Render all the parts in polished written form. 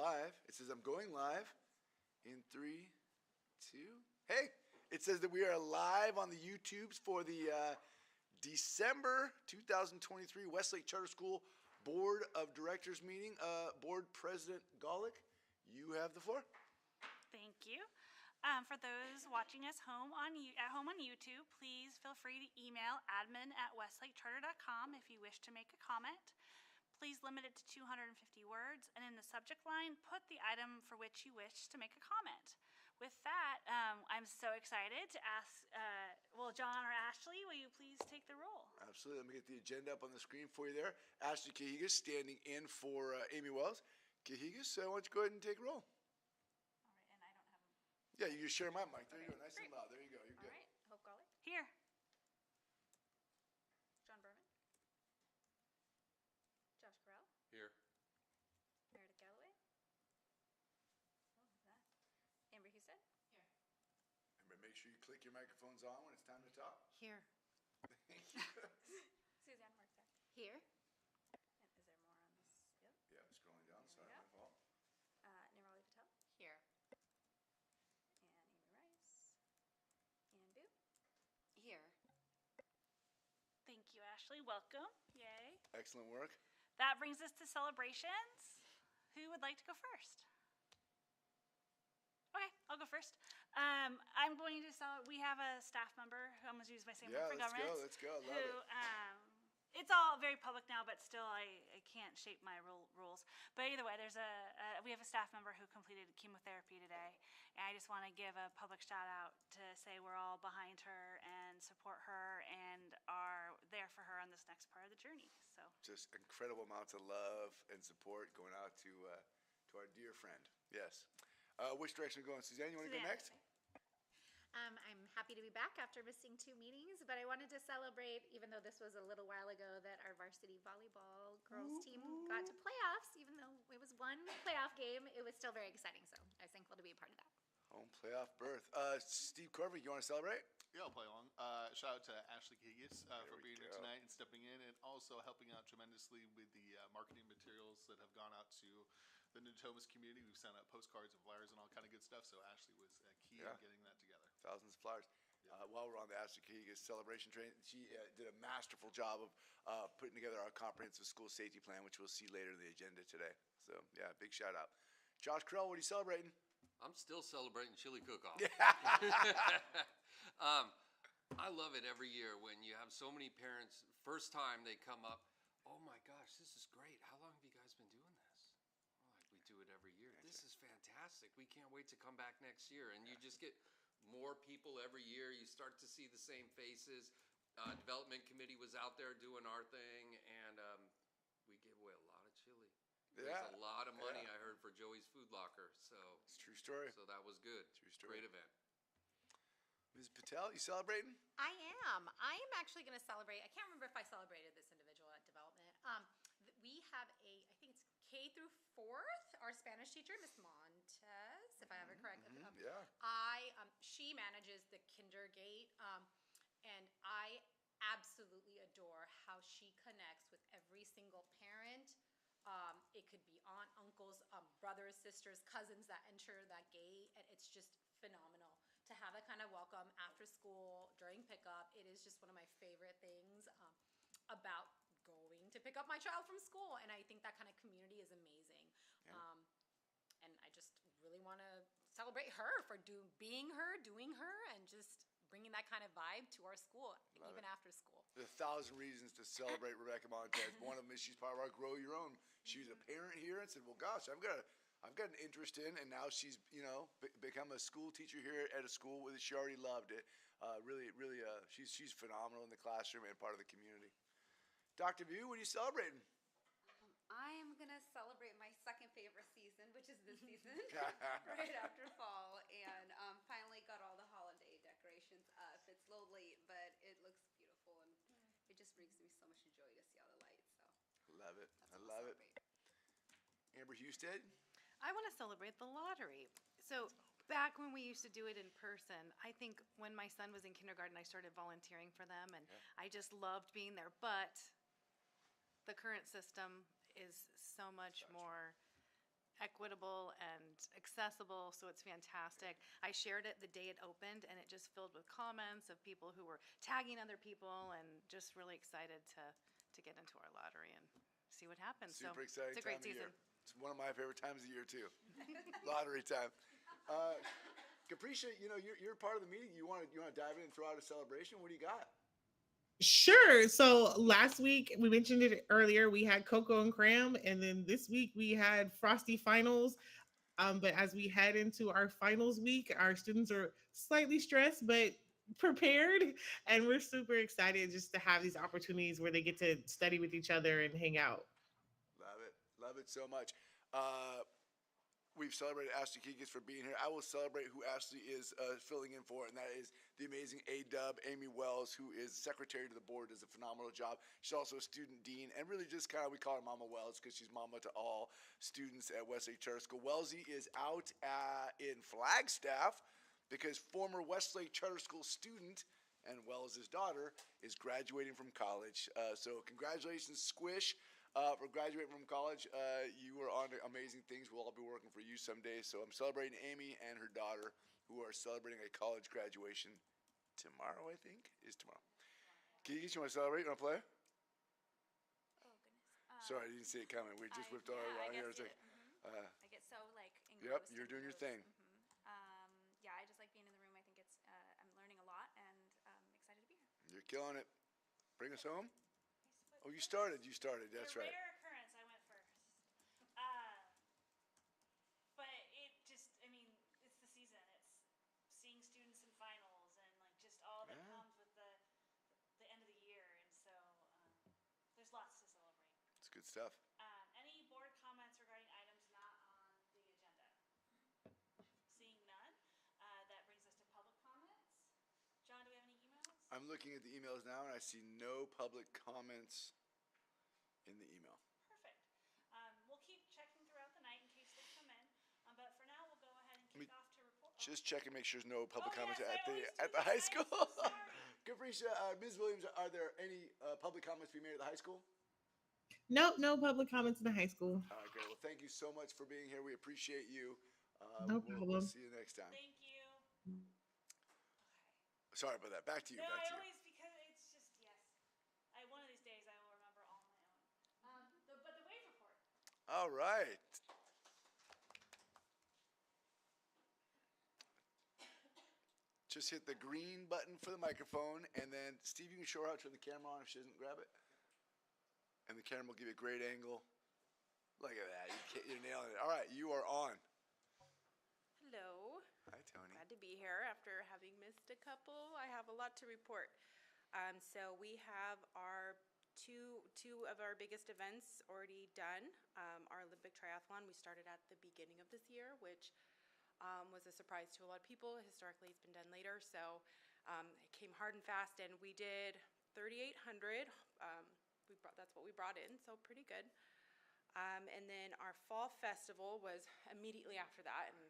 live. It says I'm going live in 3, 2. Hey, it says that we are live on the YouTubes for the December 2023 Westlake Charter School Board of Directors meeting. Board President Golick, you have the floor. Thank you. For those watching us at home on YouTube, please feel free to email admin@westlakecharter.com if you wish to make a comment. Please limit it to 250 words, and in the subject line, put the item for which you wish to make a comment. With that, I'm so excited to ask, John or Ashley, will you please take the roll? Absolutely. Let me get the agenda up on the screen for you there. Ashley Cahigas standing in for Amy Wells. Cahigas, why don't you go ahead and take a roll? All right, and I don't have a... Yeah, you just share my mic. There okay. You go. Nice Great. and loud. There you go. You're good. All right. Hope Golly. Here. John Berman. Josh Correll. Here. Meredith Galloway. What was that? Amber Houston. Here. Remember, make sure you click your microphones on when it's time to talk. Here. Thank you. Suzanne Marksack. Here. And is there more on this? Yep. Yeah, scrolling down. Sorry, go. my fault. Nirali Patel. Here. And Amy Rice. And Boo. Here. Thank you, Ashley. Welcome. Yay. Excellent work. That brings us to celebrations. Who would like to go first? Okay, I'll go first. I'm going to we have a staff member who I'm going to use my same one for government. Let's go. Love it. It's all very public now, but still I can't shape my rules. But either way, we have a staff member who completed chemotherapy today, and I just want to give a public shout out to say we're all behind her and support her and are there for her on this next part of the journey. So just incredible amounts of love and support going out to our dear friend. Yes. Which direction are we going? Suzanne, you want to go next? I'm happy to be back after missing 2 meetings, but I wanted to celebrate, even though this was a little while ago, that our varsity volleyball girls team got to playoffs. Even though it was one playoff game, it was still very exciting, so I was thankful to be a part of that. Home playoff berth. Steve Corver, you want to celebrate? Yeah, I'll play along. Shout out to Ashley Cahigas for being here tonight and stepping in, and also helping out tremendously with the marketing materials that have gone out to the Natomas community. We've sent out postcards and flyers and all kind of good stuff, so Ashley was key in getting that together. Thousands of flyers. While we're on the Ashley Cahigas celebration train, she did a masterful job of putting together our comprehensive school safety plan, which we'll see later in the agenda today. So, yeah, big shout out. Josh Krell, what are you celebrating? I'm still celebrating chili cook-off. I love it every year when you have so many parents, first time they come up, oh my gosh, this is great. How long have you guys been doing this? Well, like we do it every year. This is fantastic. We can't wait to come back next year. And you just get more people every year. You start to see the same faces. Development committee was out there doing our thing, and we gave away a lot of chili. There's a lot of money I heard for Joey's Food Locker, so it's a true story. So that was good. True story. Great event. Ms. Patel, you celebrating? I am. I am actually going to celebrate. I can't remember if I celebrated this individual at development. We have I think it's K through 4th, our Spanish teacher, Miss Montes, if I have it correct. She manages the kindergarten, and I absolutely adore how she connects with every single parent. It could be aunt, uncles, brothers, sisters, cousins that enter that gate, and it's just phenomenal to have that kind of welcome after school, during pickup. It is just one of my favorite things about going to pick up my child from school, and I think that kind of community is amazing. Yeah. And I just really want to celebrate her for doing her, and just bringing that kind of vibe to our school, even after school. There's 1,000 reasons to celebrate Rebecca Montez. One of them is she's part of our Grow Your Own. She was a parent here and said, well, gosh, I've got an interest in, and now she's, become a school teacher here at a school where she already loved it. Really, she's phenomenal in the classroom and part of the community. Dr. View, what are you celebrating? I am going to celebrate my second favorite season, which is this season, right after fall, and finally got all the holiday decorations up. It's a little late, but it looks beautiful, and it just brings me so much joy to see all the lights. So love it. I love it. Amber Husted? I want to celebrate the lottery. So back when we used to do it in person, I think when my son was in kindergarten, I started volunteering for them, and I just loved being there. But the current system is so much more equitable and accessible, so it's fantastic. I shared it the day it opened, and it just filled with comments of people who were tagging other people, and just really excited to get into our lottery and see what happens. Super exciting It's a great time of season. year. It's one of my favorite times of the year too. Lottery time. Capricia, you're part of the meeting. You want to dive in and throw out a celebration? What do you got? Sure. So last week, we mentioned it earlier, we had Cocoa and Cram, and then this week we had Frosty Finals. But as we head into our finals week, our students are slightly stressed, but prepared. And we're super excited just to have these opportunities where they get to study with each other and hang out. Love it. Love it so much. We've celebrated Ashley Kikis for being here. I will celebrate who Ashley is filling in for, and that is the amazing A-Dub, Amy Wells, who is secretary to the board, does a phenomenal job. She's also a student dean, and really just kind of, we call her Mama Wells because she's mama to all students at Westlake Charter School. Wellesley is out in Flagstaff because former Westlake Charter School student and Wells' daughter is graduating from college. So congratulations, Squish. For graduating from college, you are on to amazing things. We'll all be working for you someday. So I'm celebrating Amy and her daughter, who are celebrating a college graduation tomorrow, I think, is tomorrow. Kiki, you want to celebrate? You want to play? Oh goodness. Sorry, I didn't see it coming. We just whipped all around here. It's like, I get so like yep, engrossed you're in doing your those. thing. Yeah, I just like being in the room. I think it's I'm learning a lot and excited to be here. You're killing it. Bring us home. Oh, you started. You started. That's right. Rare occurrence, I went first. But it just, I mean, it's the season. It's seeing students in finals and like just all that comes with the end of the year. And so there's lots to celebrate. It's good stuff. Any board comments regarding items not on the agenda? Seeing none, that brings us to public comments. John, do we have any emails? I'm looking at the emails now, and I see no public comments in the email. Perfect. We'll keep checking throughout the night in case they come in. But for now, we'll go ahead and kick off to report. Just check and make sure there's no public comments yes, I at the always at do the that. high I am school. so sorry. Capricia, Ms. Williams, are there any public comments to be made at the high school? Nope, no public comments in the high school. All right, great. Well, thank you so much for being here. We appreciate you. No We'll problem. see you next time. Thank you. Sorry about that. Back to you. No, Back I to you. always, because it's just, yes. One of these days I will remember all on my own. But the wave report. All right. Just hit the green button for the microphone, and then Steve, you can show her how to turn the camera on if she doesn't grab it. And the camera will give you a great angle. Look at that. You're nailing it. All right, you are on. Hello. Hi, Tony. Glad to be here after having missed a couple. I have a lot to report. So we have our two of our biggest events already done. Our Olympic triathlon, we started at the beginning of this year, which was a surprise to a lot of people. Historically, it's been done later, so it came hard and fast, and we did 3,800. That's what we brought in, so pretty good. And then our fall festival was immediately after that, and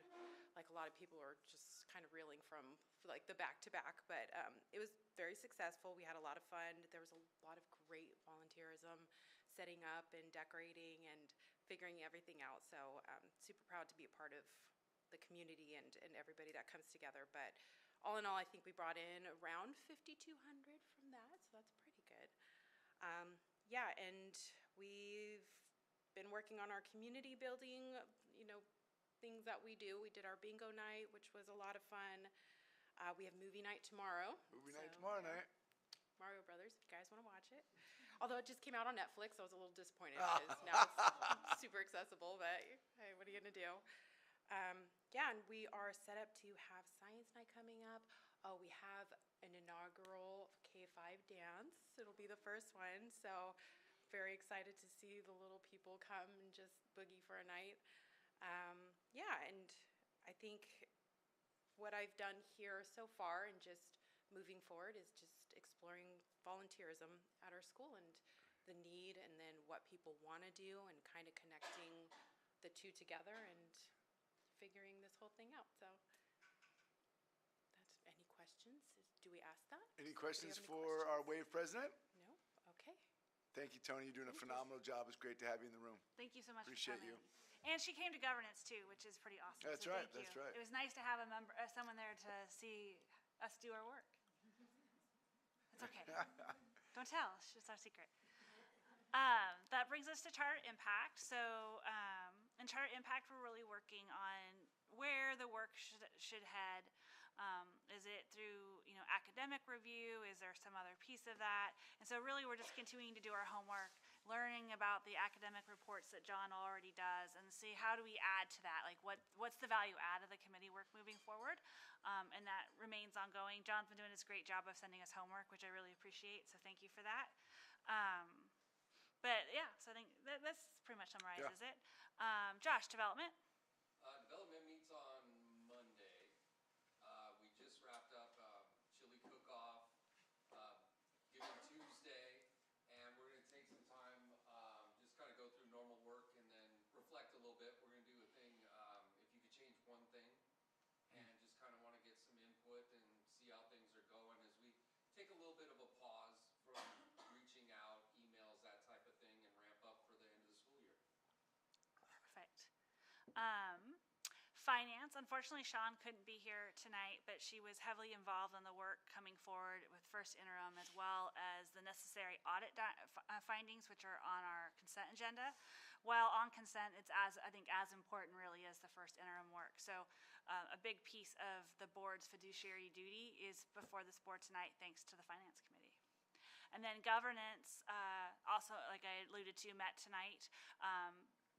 like a lot of people are just kind of reeling from like the back-to-back, but it was very successful. We had a lot of fun. There was a lot of great volunteerism, setting up and decorating and figuring everything out. So super proud to be a part of the community and everybody that comes together. But all in all, I think we brought in around 5,200 from that, so that's pretty good. Yeah, and we've been working on our community building, things that we do. We did our bingo night, which was a lot of fun. We have movie night tomorrow. Movie night tomorrow night. Mario Brothers, if you guys want to watch it. Although it just came out on Netflix, so I was a little disappointed because now it's super accessible, but hey, what are you going to do? Yeah, and we are set up to have Science Night coming up. Oh, we have an inaugural K5 dance. It'll be the first one, so very excited to see the little people come and just boogie for a night. Yeah, and I think what I've done here so far and just moving forward is just exploring volunteerism at our school and the need and then what people want to do and kind of connecting the two together and figuring this whole thing out. So that's any questions? Do we ask that? Any Do you questions have any for our questions? WAVE president? No? Okay. Thank you, Tony. You're doing a phenomenal job. It's great to have you in the room. Thank you so much Appreciate for you. coming. And she came to governance too, which is pretty awesome. That's so right, thank that's you. right. It was nice to have someone there to see us do our work. It's okay. Don't tell. It's our secret. That brings us to Charter Impact. So in Charter Impact, we're really working on where the work should head. Is it through academic review? Is there some other piece of that? And so really we're just continuing to do our homework, learning about the academic reports that John already does, and see how do we add to that? Like what's the value add of the committee work moving forward? And that remains ongoing. John's been doing this great job of sending us homework, which I really appreciate, so thank you for that. But yeah, so I think that's pretty much summarizes it. Josh, development? Development meets on Monday. We just wrapped up chili cook-off, Giving Tuesday, and we're going to take some time, just kind of go through normal work and then reflect a little bit. We're going to do a thing, if you could change one thing, and just kind of want to get some input and see how things are going as we take a little bit of a pause from reaching out, emails, that type of thing, and ramp up for the end of the school year. Perfect. Finance, unfortunately, Sean couldn't be here tonight, but she was heavily involved in the work coming forward with first interim, as well as the necessary audit findings, which are on our consent agenda. While on consent, it's as important really as the first interim work. So a big piece of the board's fiduciary duty is before this board tonight, thanks to the finance committee. And then governance, also, like I alluded to, met tonight.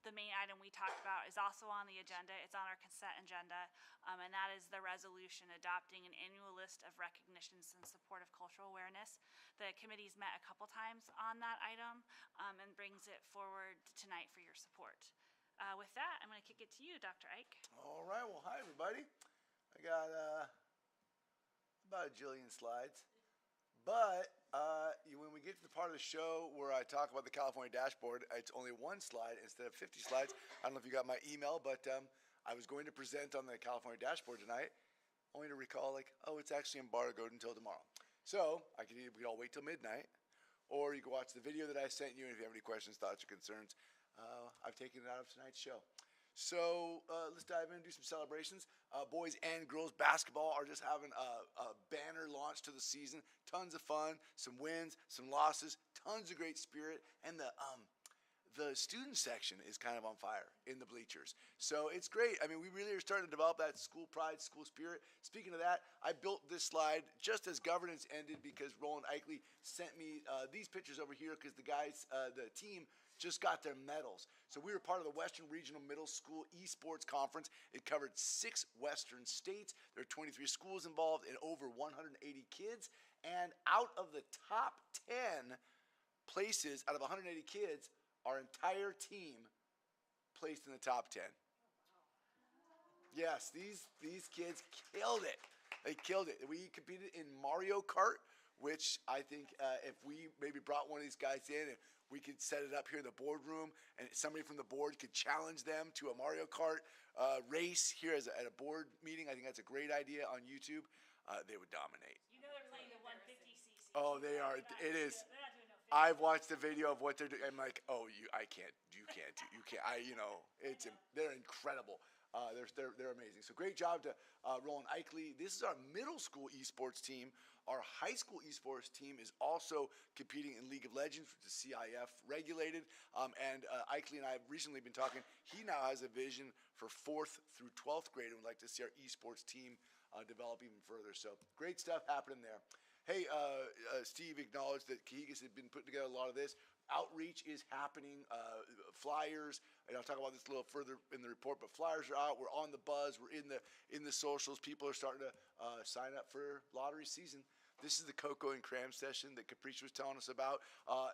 The main item we talked about is also on the agenda. It's on our consent agenda, and that is the resolution adopting an annual list of recognitions in support of cultural awareness. The committee's met a couple times on that item and brings it forward tonight for your support. With that, I'm going to kick it to you, Dr. Ike. All right. Well, hi, everybody. I got about a jillion slides. But when we get to the part of the show where I talk about the California dashboard, it's only one slide instead of 50 slides. I don't know if you got my email, but I was going to present on the California dashboard tonight, only to recall, it's actually embargoed until tomorrow. So we could all wait till midnight, or you can watch the video that I sent you, and if you have any questions, thoughts, or concerns, I've taken it out of tonight's show. So let's dive in and do some celebrations. Boys and girls basketball are just having a banner launch to the season. Tons of fun, some wins, some losses, tons of great spirit, and the student section is kind of on fire in the bleachers. So it's great. I mean, we really are starting to develop that school pride, school spirit. Speaking of that, I built this slide just as governance ended because Roland Eichele sent me these pictures over here because the guys, the team, just got their medals. So we were part of the Western Regional Middle School Esports Conference. It covered 6 Western states. There are 23 schools involved and over 180 kids. And out of the top 10 places, out of 180 kids, our entire team placed in the top 10. Yes, these kids killed it. They killed it. We competed in Mario Kart, which I think if we maybe brought one of these guys in, we could set it up here in the boardroom, and somebody from the board could challenge them to a Mario Kart race here at a board meeting. I think that's a great idea on YouTube. They would dominate. You know they're playing the 150cc. Oh, they are. It is. They're not doing no 50. I've watched the video of what they're doing. I'm like, you can't. They're incredible. They're amazing. So great job to Roland Eichele. This is our middle school esports team. Our high school esports team is also competing in League of Legends, which is CIF regulated. And Eichele and I have recently been talking. He now has a vision for 4th through 12th grade, and would like to see our esports team develop even further. So great stuff happening there. Hey, Steve acknowledged that Cahigas had been putting together a lot of this. Outreach is happening, flyers, and I'll talk about this a little further in the report, but flyers are out. We're on the buzz. We're in the socials. People are starting to sign up for lottery season. This is the Cocoa and Cram session that Caprice was telling us about.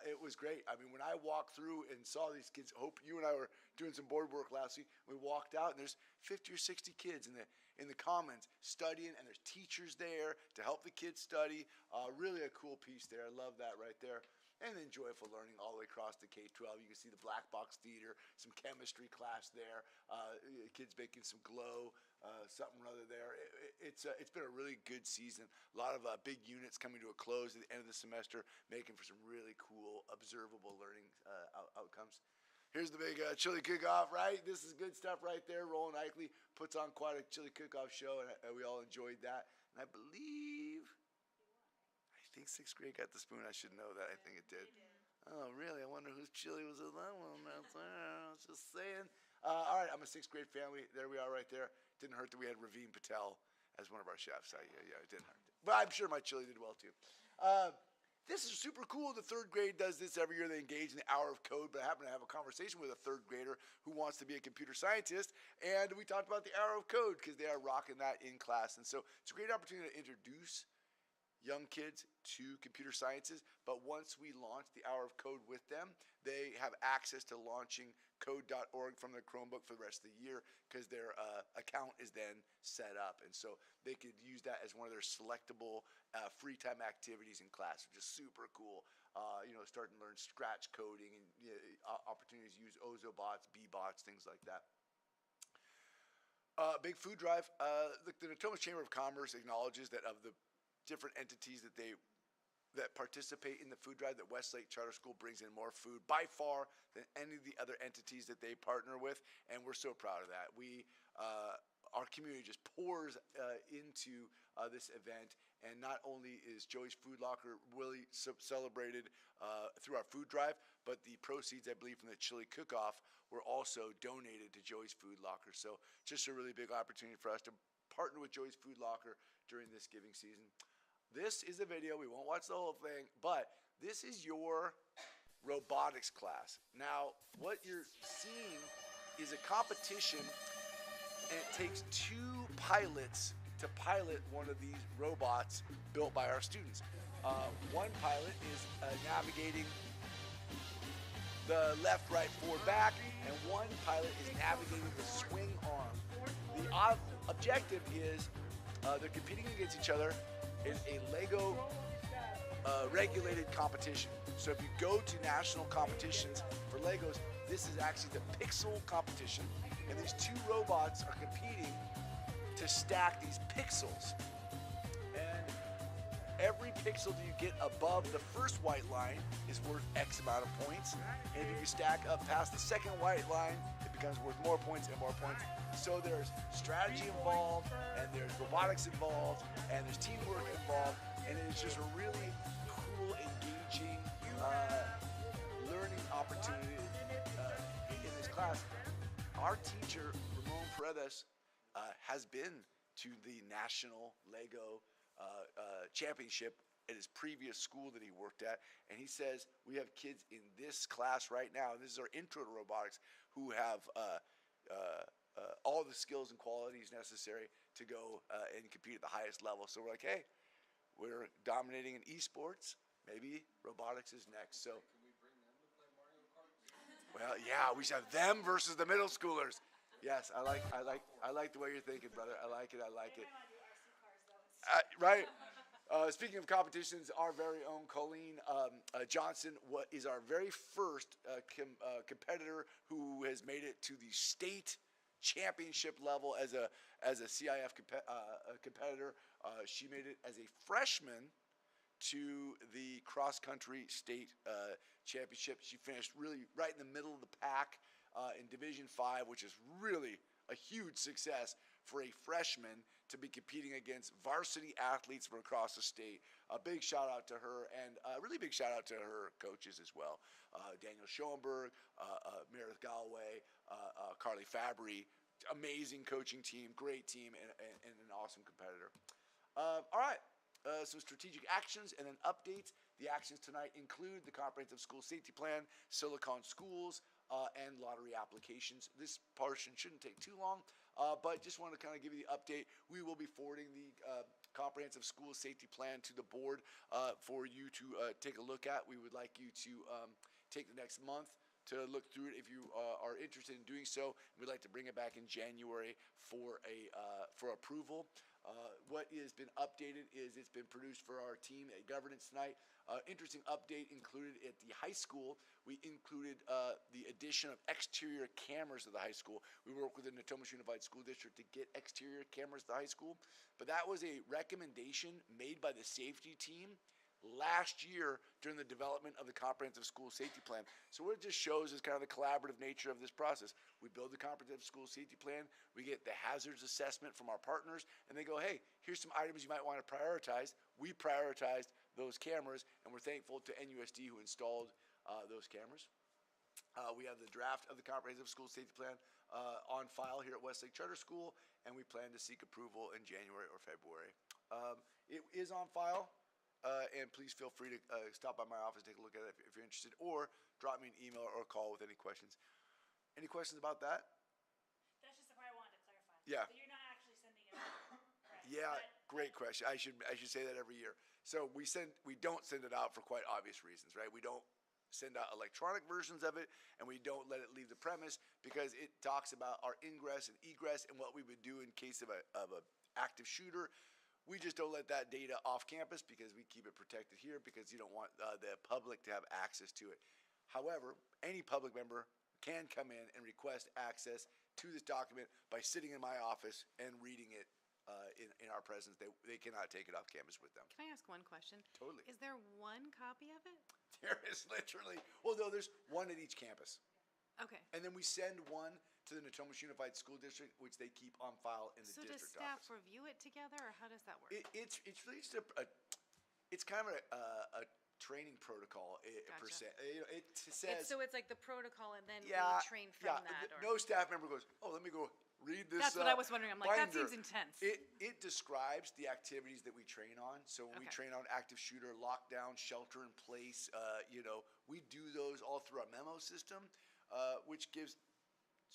It was great. I mean, when I walked through and saw these kids, Hope, you and I were doing some board work last week. We walked out, and there's 50 or 60 kids in the commons studying, and there's teachers there to help the kids study. Really a cool piece there. I love that right there. And then joyful learning all the way across to K-12. You can see the black box theater, some chemistry class there, kids making some glow, something or other there. It's been a really good season. A lot of big units coming to a close at the end of the semester, making for some really cool observable learning outcomes. Here's the big chili cook-off, right? This is good stuff right there. Roland Eichley puts on quite a chili cook-off show, and we all enjoyed that. And I think sixth grade got the spoon. I should know that. I think it did. Oh, really? I wonder whose chili was in that one. I was just saying. All right, I'm a sixth grade family. There we are right there. Didn't hurt that we had Raveen Patel as one of our chefs. Yeah, it didn't hurt. But I'm sure my chili did well, too. This is super cool. The third grade does this every year. They engage in the hour of code. But I happen to have a conversation with a third grader who wants to be a computer scientist. And we talked about the hour of code because they are rocking that in class. And so it's a great opportunity to introduce young kids to computer sciences. But once we launch the hour of code with them, they have access to launching code.org from their Chromebook for the rest of the year because their account is then set up. And so they could use that as one of their selectable free time activities in class, which is super cool. Starting to learn scratch coding and opportunities to use Ozobots, Bbots, things like that. Big food drive. The Natomas Chamber of Commerce acknowledges that of the different entities that participate in the food drive, that Westlake Charter School brings in more food by far than any of the other entities that they partner with, and we're so proud of that. Our community just pours into this event, and not only is Joey's Food Locker really celebrated through our food drive, but the proceeds, I believe, from the chili cook-off were also donated to Joey's Food Locker. So just a really big opportunity for us to partner with Joey's Food Locker during this giving season. This is a video. We won't watch the whole thing, but this is your robotics class. Now, what you're seeing is a competition, and it takes 2 pilots to pilot one of these robots built by our students. One pilot is navigating the left, right, forward, back, and one pilot is navigating the swing arm. The objective is they're competing against each other in a Lego regulated competition. So if you go to national competitions for Legos, this is actually the pixel competition, and these 2 robots are competing to stack these pixels. And every pixel that you get above the first white line is worth X amount of points, and if you can stack up past the second white line, it becomes worth more points and more points. So there's strategy involved, and there's robotics involved, and there's teamwork involved, and it's just a really cool, engaging learning opportunity in this class. Our teacher, Ramon Paredes, has been to the National Lego Championship at his previous school that he worked at, and he says we have kids in this class right now, and this is our intro to robotics, who have all the skills and qualities necessary to go and compete at the highest level. So we're like, hey, we're dominating in esports. Maybe robotics is next. So, Can we bring them to play Mario Kart? well, yeah, we should have them versus the middle schoolers. Yes, I like the way you're thinking, brother. I like it. Right. Speaking of competitions, our very own Colleen Johnson is our very first competitor who has made it to the state championship level as a CIF competitor. She made it as a freshman to the cross-country state championship. She finished really right in the middle of the pack in Division 5, which is really a huge success for a freshman to be competing against varsity athletes from across the state. A big shout out to her, and a really big shout out to her coaches as well. Daniel Schoenberg, Meredith Galloway, Carly Fabry. Amazing coaching team, great team, and an awesome competitor. All right. Some strategic actions and then updates. The actions tonight include the Comprehensive School Safety Plan, Silicon Schools, and lottery applications. This portion shouldn't take too long, but just want to kind of give you the update. We will be forwarding the Comprehensive School Safety Plan to the board for you to take a look at. We would like you to take the next month to look through it if you are interested in doing so. We'd like to bring it back in January for approval. What has been updated is it's been produced for our team at governance tonight. Interesting update included at the high school. We included the addition of exterior cameras at the high school. We work with the Natomas Unified School District to get exterior cameras at the high school, but that was a recommendation made by the safety team last year during the development of the comprehensive school safety plan. So what it just shows is kind of the collaborative nature of this process. We build the comprehensive school safety plan, we get the hazards assessment from our partners, and they go, hey, here's some items you might want to prioritize. We prioritized those cameras, and we're thankful to NUSD who installed those cameras. We have the draft of the comprehensive school safety plan on file here at Westlake Charter School, and we plan to seek approval in January or February. It is on file, and please feel free to stop by my office, take a look at it if you're interested, or drop me an email or a call with any questions. Any questions about that? That's just the part I wanted to clarify. Yeah. So you're not actually sending it out, right? Yeah, But- great question. I should say that every year. So we don't send it out for quite obvious reasons, right? We don't send out electronic versions of it, and we don't let it leave the premise because it talks about our ingress and egress and what we would do in case of a active shooter. We just don't let that data off campus because we keep it protected here because you don't want the public to have access to it. However, any public member can come in and request access to this document by sitting in my office and reading it in our presence. They cannot take it off campus with them. Can I ask one question? Totally. Is there one copy of it? There is literally, well, no, there's one at each campus. Okay. And then we send one to the Natomas Unified School District, which they keep on file in the So does district staff office. review it together, or how does that work? It's really just it's kind of a training protocol per Gotcha. se. You know, it says So it's like the protocol, and then yeah, we train from yeah. that? Or? No staff member goes, oh, let me go read this. That's what I was wondering. I'm like, that binder." seems intense. It describes the activities that we train on. So when we Okay. train on active shooter, lockdown, shelter in place, we do those all through our memo system, which gives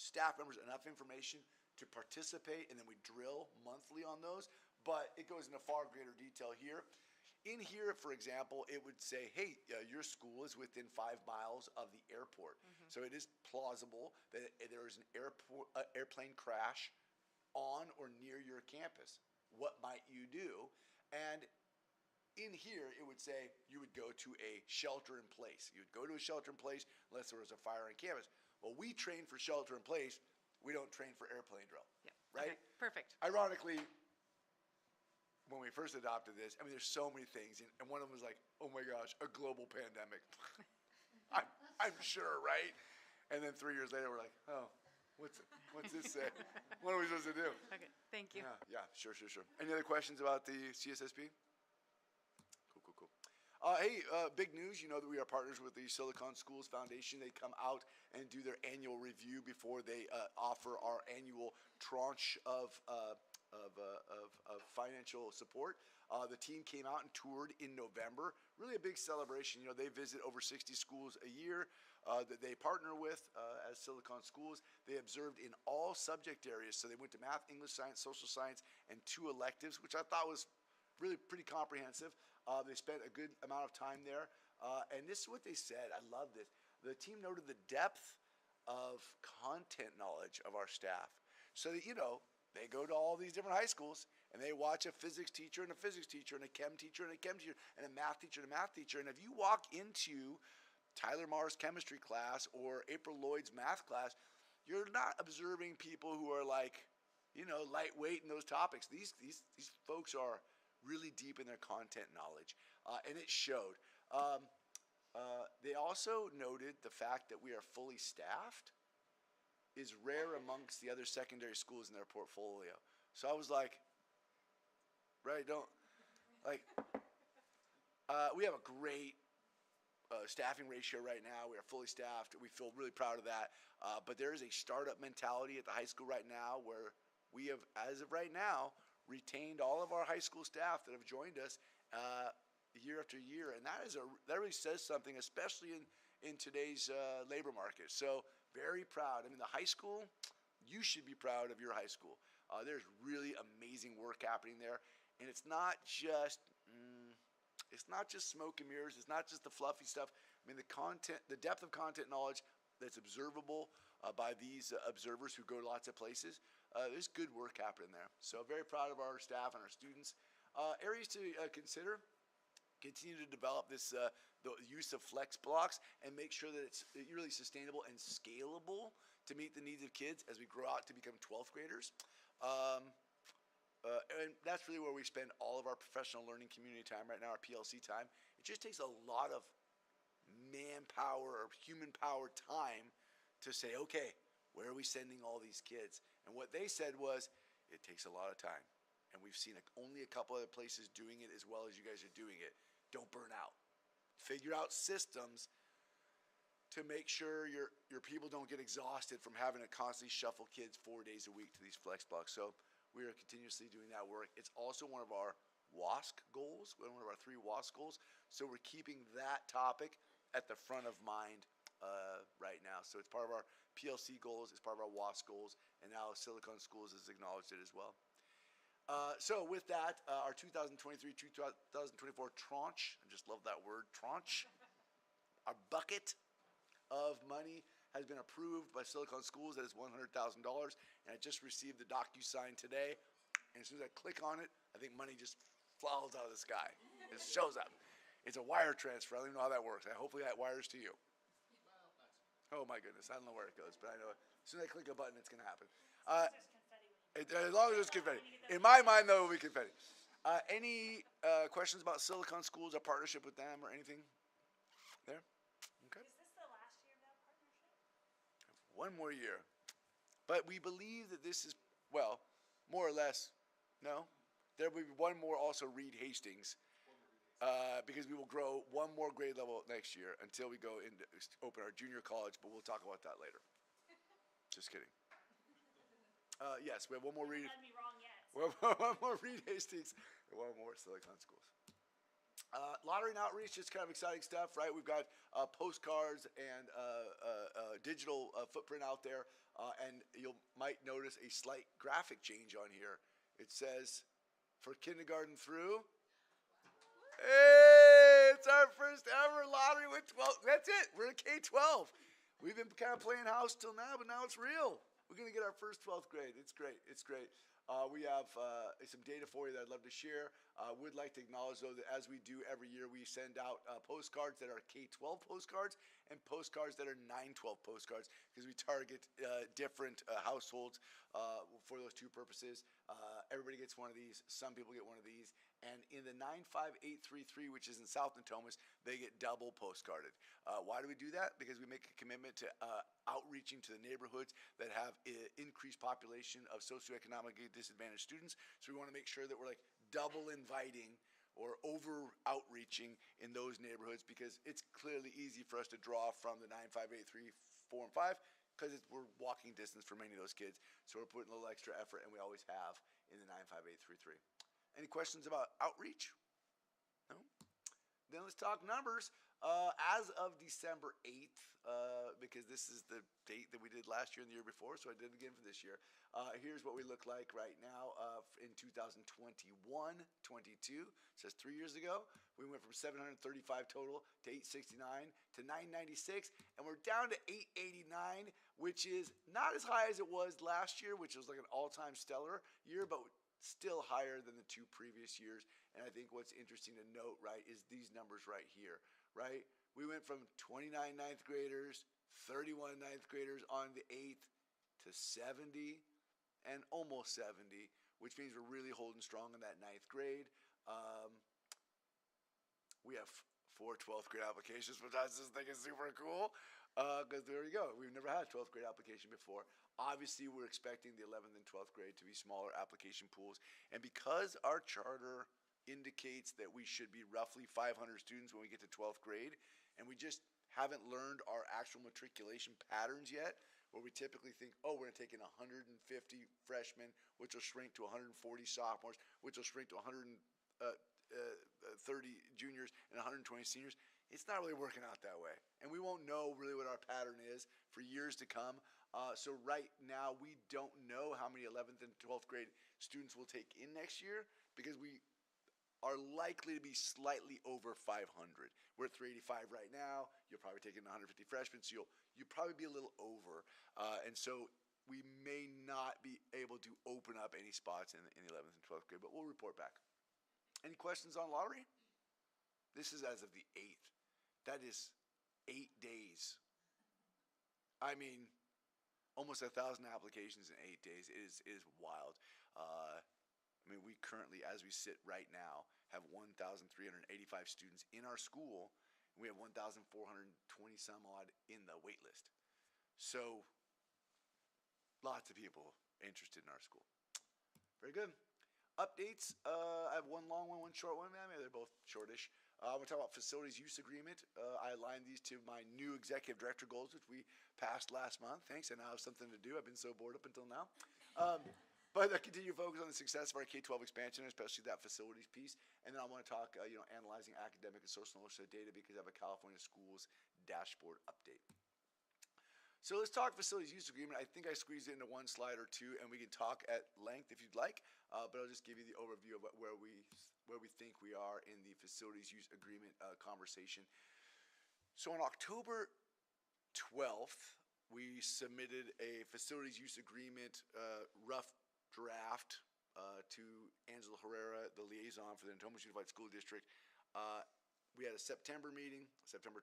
staff members enough information to participate, and then we drill monthly on those. But it goes into far greater detail here. In here, for example, it would say, hey, your school is within 5 miles of the airport. So it is plausible that there is an airplane crash on or near your campus. What might you do? And in here, it would say you would go to a shelter in place. You would go to a shelter in place unless there was a fire on campus. Well, we train for shelter in place. We don't train for airplane drill. Yeah. Right? Okay, perfect. Ironically, when we first adopted this, I mean, there's so many things, and one of them was like, oh my gosh, a global pandemic. I'm sure, right? And then 3 years later, we're like, oh, what's this say? What are we supposed to do? Okay, thank you. Yeah, sure. Any other questions about the CSSP? Cool. Hey, big news. You know that we are partners with the Silicon Schools Foundation. They come out and do their annual review before they offer our annual tranche of financial support. The team came out and toured in November. Really a big celebration. You know, they visit over 60 schools a year that they partner with as Silicon Schools. They observed in all subject areas. So they went to math, English, science, social science, and 2 electives, which I thought was really pretty comprehensive. They spent a good amount of time there. And this is what they said. I love this. The team noted the depth of content knowledge of our staff. So that, they go to all these different high schools and they watch a physics teacher and a physics teacher and a chem teacher and a chem teacher and a math teacher and a math teacher. And if you walk into Tyler Marr's chemistry class or April Lloyd's math class, you're not observing people who are like, lightweight in those topics. These folks are really deep in their content knowledge, and it showed. They also noted the fact that we are fully staffed is rare amongst the other secondary schools in their portfolio. So I was like, right, we have a great staffing ratio right now. We are fully staffed. We feel really proud of that. But there is a startup mentality at the high school right now where we have, as of right now, retained all of our high school staff that have joined us year after year. And that really says something, especially in today's labor market. So very proud. I mean, the high school, you should be proud of your high school. There's really amazing work happening there. And it's not just smoke and mirrors. It's not just the fluffy stuff. I mean, the depth of content knowledge that's observable by these observers who go to lots of places, there's good work happening there. So very proud of our staff and our students. Areas to consider: continue to develop this the use of flex blocks and make sure that it's really sustainable and scalable to meet the needs of kids as we grow out to become 12th graders. And that's really where we spend all of our professional learning community time right now, our PLC time, it just takes a lot of manpower or human power time to say, okay, where are we sending all these kids? And what they said was, it takes a lot of time. And we've seen only a couple other places doing it as well as you guys are doing it. Don't burn out. Figure out systems to make sure your people don't get exhausted from having to constantly shuffle kids 4 days a week to these flex blocks. So we are continuously doing that work. It's also one of our WASC goals, one of our 3 WASC goals. So we're keeping that topic at the front of mind right now. So it's part of our PLC goals, it's part of our WASC goals, and now Silicon Schools has acknowledged it as well. So with that, our 2023-2024 tranche, I just love that word, tranche, our bucket of money has been approved by Silicon Schools. That is $100,000, and I just received the DocuSign today. And as soon as I click on it, I think money just falls out of the sky. It shows up. It's a wire transfer. I don't even know how that works. Hopefully that wires to you. Oh my goodness, I don't know where it goes, but I know as soon as I click a button, it's going to happen. As long as there's confetti. In my mind, though, it will be confetti. Any questions about Silicon Schools, our partnership with them, or anything there? Okay. Is this the last year of that partnership? One more year. But we believe that this is, well, more or less, no. There will be one more also Reed Hastings. Because we will grow one more grade level next year until we go into open our junior college, but we'll talk about that later. Just kidding. Yes, we have one more Reed. Don't let me wrong yet. One more Reed Hastings and one more Silicon Schools. Lottery and outreach, just kind of exciting stuff, right? We've got postcards and digital footprint out there, and you might notice a slight graphic change on here. It says, for kindergarten through. Hey, it's our first ever lottery with 12. That's it. We're in K-12. We've been kind of playing house till now, but now it's real. We're going to get our first 12th grade. It's great. It's great. We have some data for you that I'd love to share. Would like to acknowledge, though, that as we do every year, we send out postcards that are K-12 postcards and postcards that are 9-12 postcards because we target different households for those 2 purposes. Everybody gets one of these. Some people get one of these. And in the 95833, which is in South Natomas, they get double postcarded. Why do we do that? Because we make a commitment to outreaching to the neighborhoods that have increased population of socioeconomically disadvantaged students. So we want to make sure that we're like double inviting or over outreaching in those neighborhoods because it's clearly easy for us to draw from the 95834 and 5 because we're walking distance for many of those kids. So we're putting a little extra effort, and we always have in the 95833. Any questions about outreach? No? Then let's talk numbers. As of December 8th, because this is the date that we did last year and the year before, so I did it again for this year. Here's what we look like right now in 2021-22. It says 3 years ago, we went from 735 total to 869 to 996, and we're down to 889, which is not as high as it was last year, which was like an all-time stellar year, but still higher than the 2 previous years. And I think what's interesting to note, right, is these numbers right here, right? We went from 29 ninth graders, 31 ninth graders on the 8th to 70 and almost 70, which means we're really holding strong in that 9th grade. We have 4 12th grade applications, which I just think is super cool. Because there you go. We've never had a 12th grade application before. Obviously, we're expecting the 11th and 12th grade to be smaller application pools. And because our charter indicates that we should be roughly 500 students when we get to 12th grade, and we just haven't learned our actual matriculation patterns yet, where we typically think, oh, we're going to take in 150 freshmen, which will shrink to 140 sophomores, which will shrink to 130 juniors and 120 seniors. It's not really working out that way. And we won't know really what our pattern is for years to come. So right now, we don't know how many 11th and 12th grade students we'll take in next year because we are likely to be slightly over 500. We're at 385 right now. You'll probably take in 150 freshmen, so you'll probably be a little over. And so we may not be able to open up any spots in the 11th and 12th grade, but we'll report back. Any questions on lottery? This is as of the 8th. That is 8 days. I mean, almost 1,000 applications in 8 days. It is wild. I mean, we currently, as we sit right now, have 1,385 students in our school, and we have 1,420 some odd in the wait list. So, lots of people interested in our school. Very good. Updates. I have one long one short one. I mean, they're both shortish. I'm going to talk about facilities use agreement. I aligned these to my new executive director goals, which we passed last month. Thanks. I now have something to do. I've been so bored up until now. But I continue to focus on the success of our K-12 expansion, especially that facilities piece. And then I want to talk, analyzing academic and social data because I have a California schools dashboard update. So let's talk facilities use agreement. I think I squeezed it into one slide or two, and we can talk at length if you'd like. But I'll just give you the overview of where we think we are in the facilities use agreement conversation. So on October 12th, we submitted a facilities use agreement rough draft to Angela Herrera, the liaison for the Natomas Unified School District. We had a September meeting, September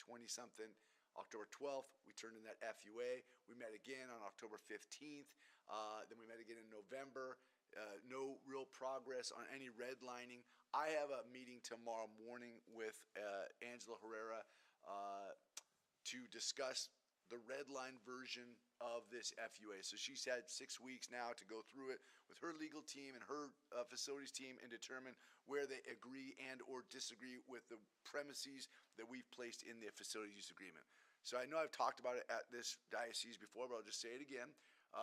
20-something. October 12th, we turned in that FUA. We met again on October 15th. Then we met again in November. No real progress on any redlining. I have a meeting tomorrow morning with Angela Herrera to discuss the redline version of this FUA. So she's had 6 weeks now to go through it with her legal team and her facilities team and determine where they agree and or disagree with the premises that we've placed in the facilities use agreement. So I know I've talked about it at this diocese before, but I'll just say it again.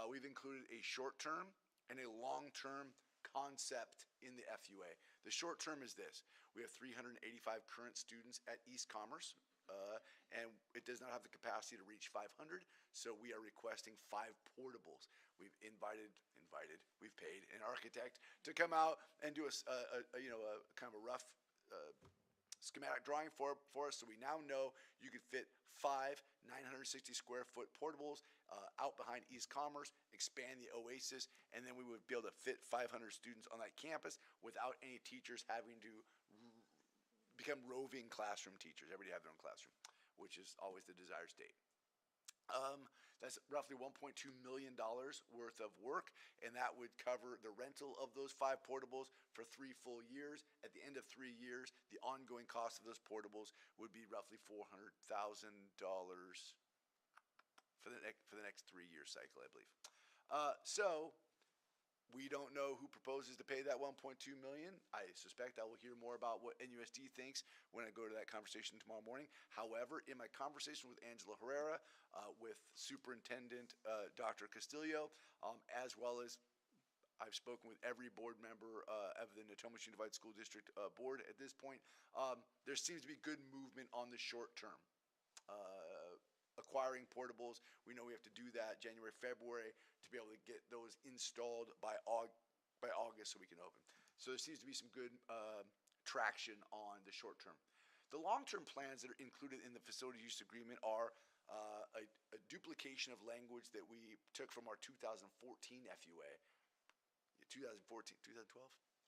We've included a short-term and a long-term concept in the FUA. The short-term is this. We have 385 current students at East Commerce, and it does not have the capacity to reach 500, so we are requesting 5 portables. We've we've paid an architect to come out and do a kind of a rough schematic drawing for us, so we now know you could fit 5 960 square foot portables out behind East Commerce, expand the Oasis, and then we would be able to fit 500 students on that campus without any teachers having to become roving classroom teachers. Everybody have their own classroom, which is always the desired state. That's roughly $1.2 million worth of work, and that would cover the rental of those 5 portables for 3 full years. At the end of 3 years, the ongoing cost of those portables would be roughly $400,000 for the next 3-year cycle, I believe. So we don't know who proposes to pay that $1.2 million. I suspect I will hear more about what NUSD thinks when I go to that conversation tomorrow morning. However, in my conversation with Angela Herrera, with Superintendent Dr. Castillo, as well as I've spoken with every board member of the Natomas Unified School District board at this point, there seems to be good movement on the short term. Acquiring portables, we know we have to do that January, February to be able to get those installed by August so we can open. So there seems to be some good traction on the short term. The long-term plans that are included in the facility use agreement are a duplication of language that we took from our 2014 FUA, 2012?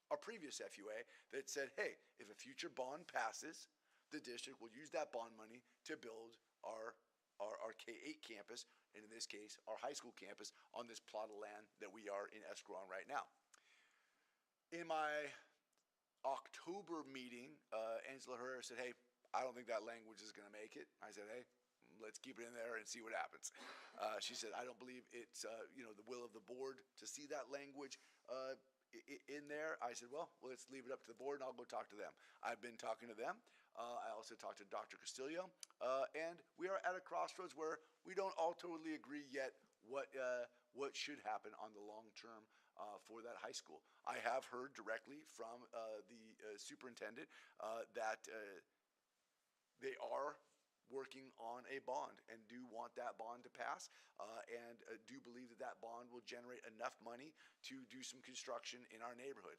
Our previous FUA that said, hey, if a future bond passes, the district will use that bond money to build our K-8 campus, and in this case, our high school campus on this plot of land that we are in escrow on right now. In my October meeting, Angela Herrera said, hey, I don't think that language is going to make it. I said, hey, let's keep it in there and see what happens. She said, I don't believe it's the will of the board to see that language in there. I said, well, let's leave it up to the board and I'll go talk to them. I've been talking to them. I also talked to Dr. Castillo, and we are at a crossroads where we don't all totally agree yet what should happen on the long term for that high school. I have heard directly from the superintendent that they are working on a bond and do want that bond to pass and do believe that bond will generate enough money to do some construction in our neighborhood.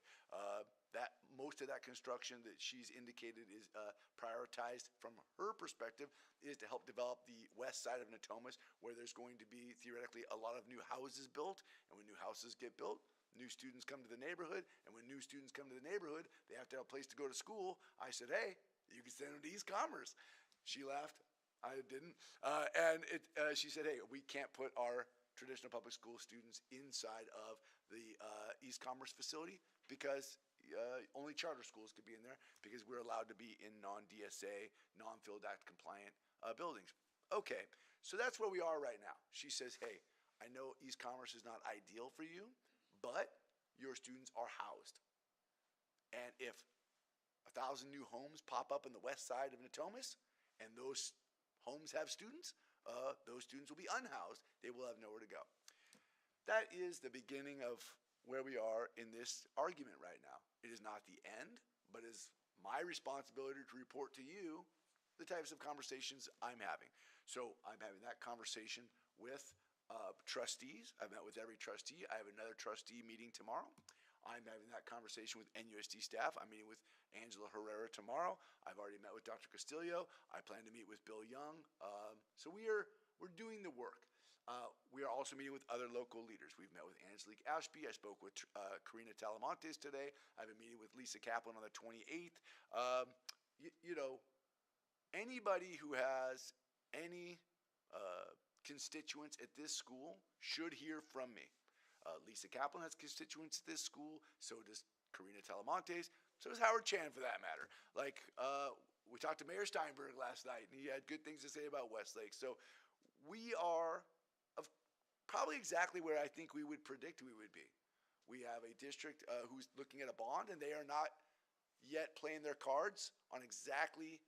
That most of that construction that she's indicated is prioritized from her perspective is to help develop the west side of Natomas, where there's going to be theoretically a lot of new houses built, and when new houses get built, new students come to the neighborhood, and when new students come to the neighborhood, they have to have a place to go to school. I said, hey, you can send them to East Commerce. She laughed. I didn't. She said, hey, we can't put our traditional public school students inside of the East Commerce facility because only charter schools could be in there because we're allowed to be in non-DSA, non-Field Act compliant buildings. Okay, so that's where we are right now. She says, hey, I know East Commerce is not ideal for you, but your students are housed. And if 1,000 new homes pop up in the west side of Natomas and those homes have students, those students will be unhoused. They will have nowhere to go. That is the beginning of where we are in this argument right now. It is not the end, but is my responsibility to report to you the types of conversations I'm having. So I'm having that conversation with trustees. I've met with every trustee. I have another trustee meeting tomorrow. I'm having that conversation with NUSD staff. I'm meeting with Angela Herrera tomorrow. I've already met with Dr. Castillo. I plan to meet with Bill Young. So we're doing the work. We are also meeting with other local leaders. We've met with Angelique Ashby. I spoke with Karina Talamontes today. I have a meeting with Lisa Kaplan on the 28th. Anybody who has any constituents at this school should hear from me. Lisa Kaplan has constituents at this school. So does Karina Talamontes. So does Howard Chan, for that matter. We talked to Mayor Steinberg last night, and he had good things to say about Westlake. So we are probably exactly where I think we would predict we would be. We have a district who's looking at a bond, and they are not yet playing their cards on exactly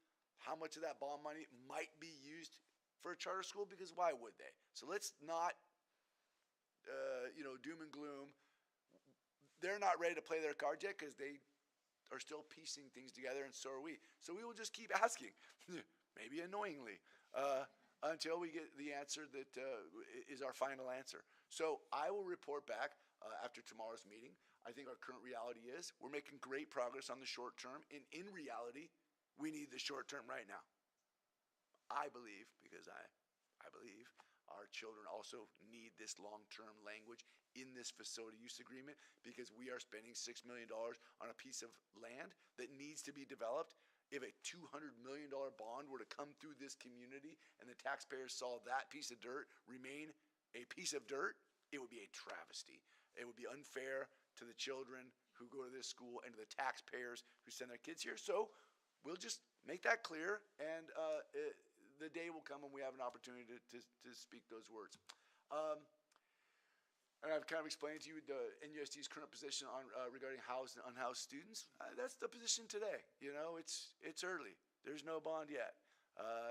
how much of that bond money might be used for a charter school, because why would they? So let's not, doom and gloom. They're not ready to play their cards yet because they are still piecing things together, and so are we. So we will just keep asking, maybe annoyingly, until we get the answer that is our final answer. So I will report back after tomorrow's meeting. I think our current reality is we're making great progress on the short term, and in reality, we need the short term right now. I believe, because I believe our children also need this long-term language in this facility use agreement, because we are spending $6 million on a piece of land that needs to be developed. If a $200 million bond were to come through this community and the taxpayers saw that piece of dirt remain a piece of dirt, it would be a travesty. It would be unfair to the children who go to this school and to the taxpayers who send their kids here. So we'll just make that clear, and the day will come when we have an opportunity to speak those words. And I've kind of explained to you the NUSD's current position on regarding housed and unhoused students. That's the position today. It's early. There's no bond yet.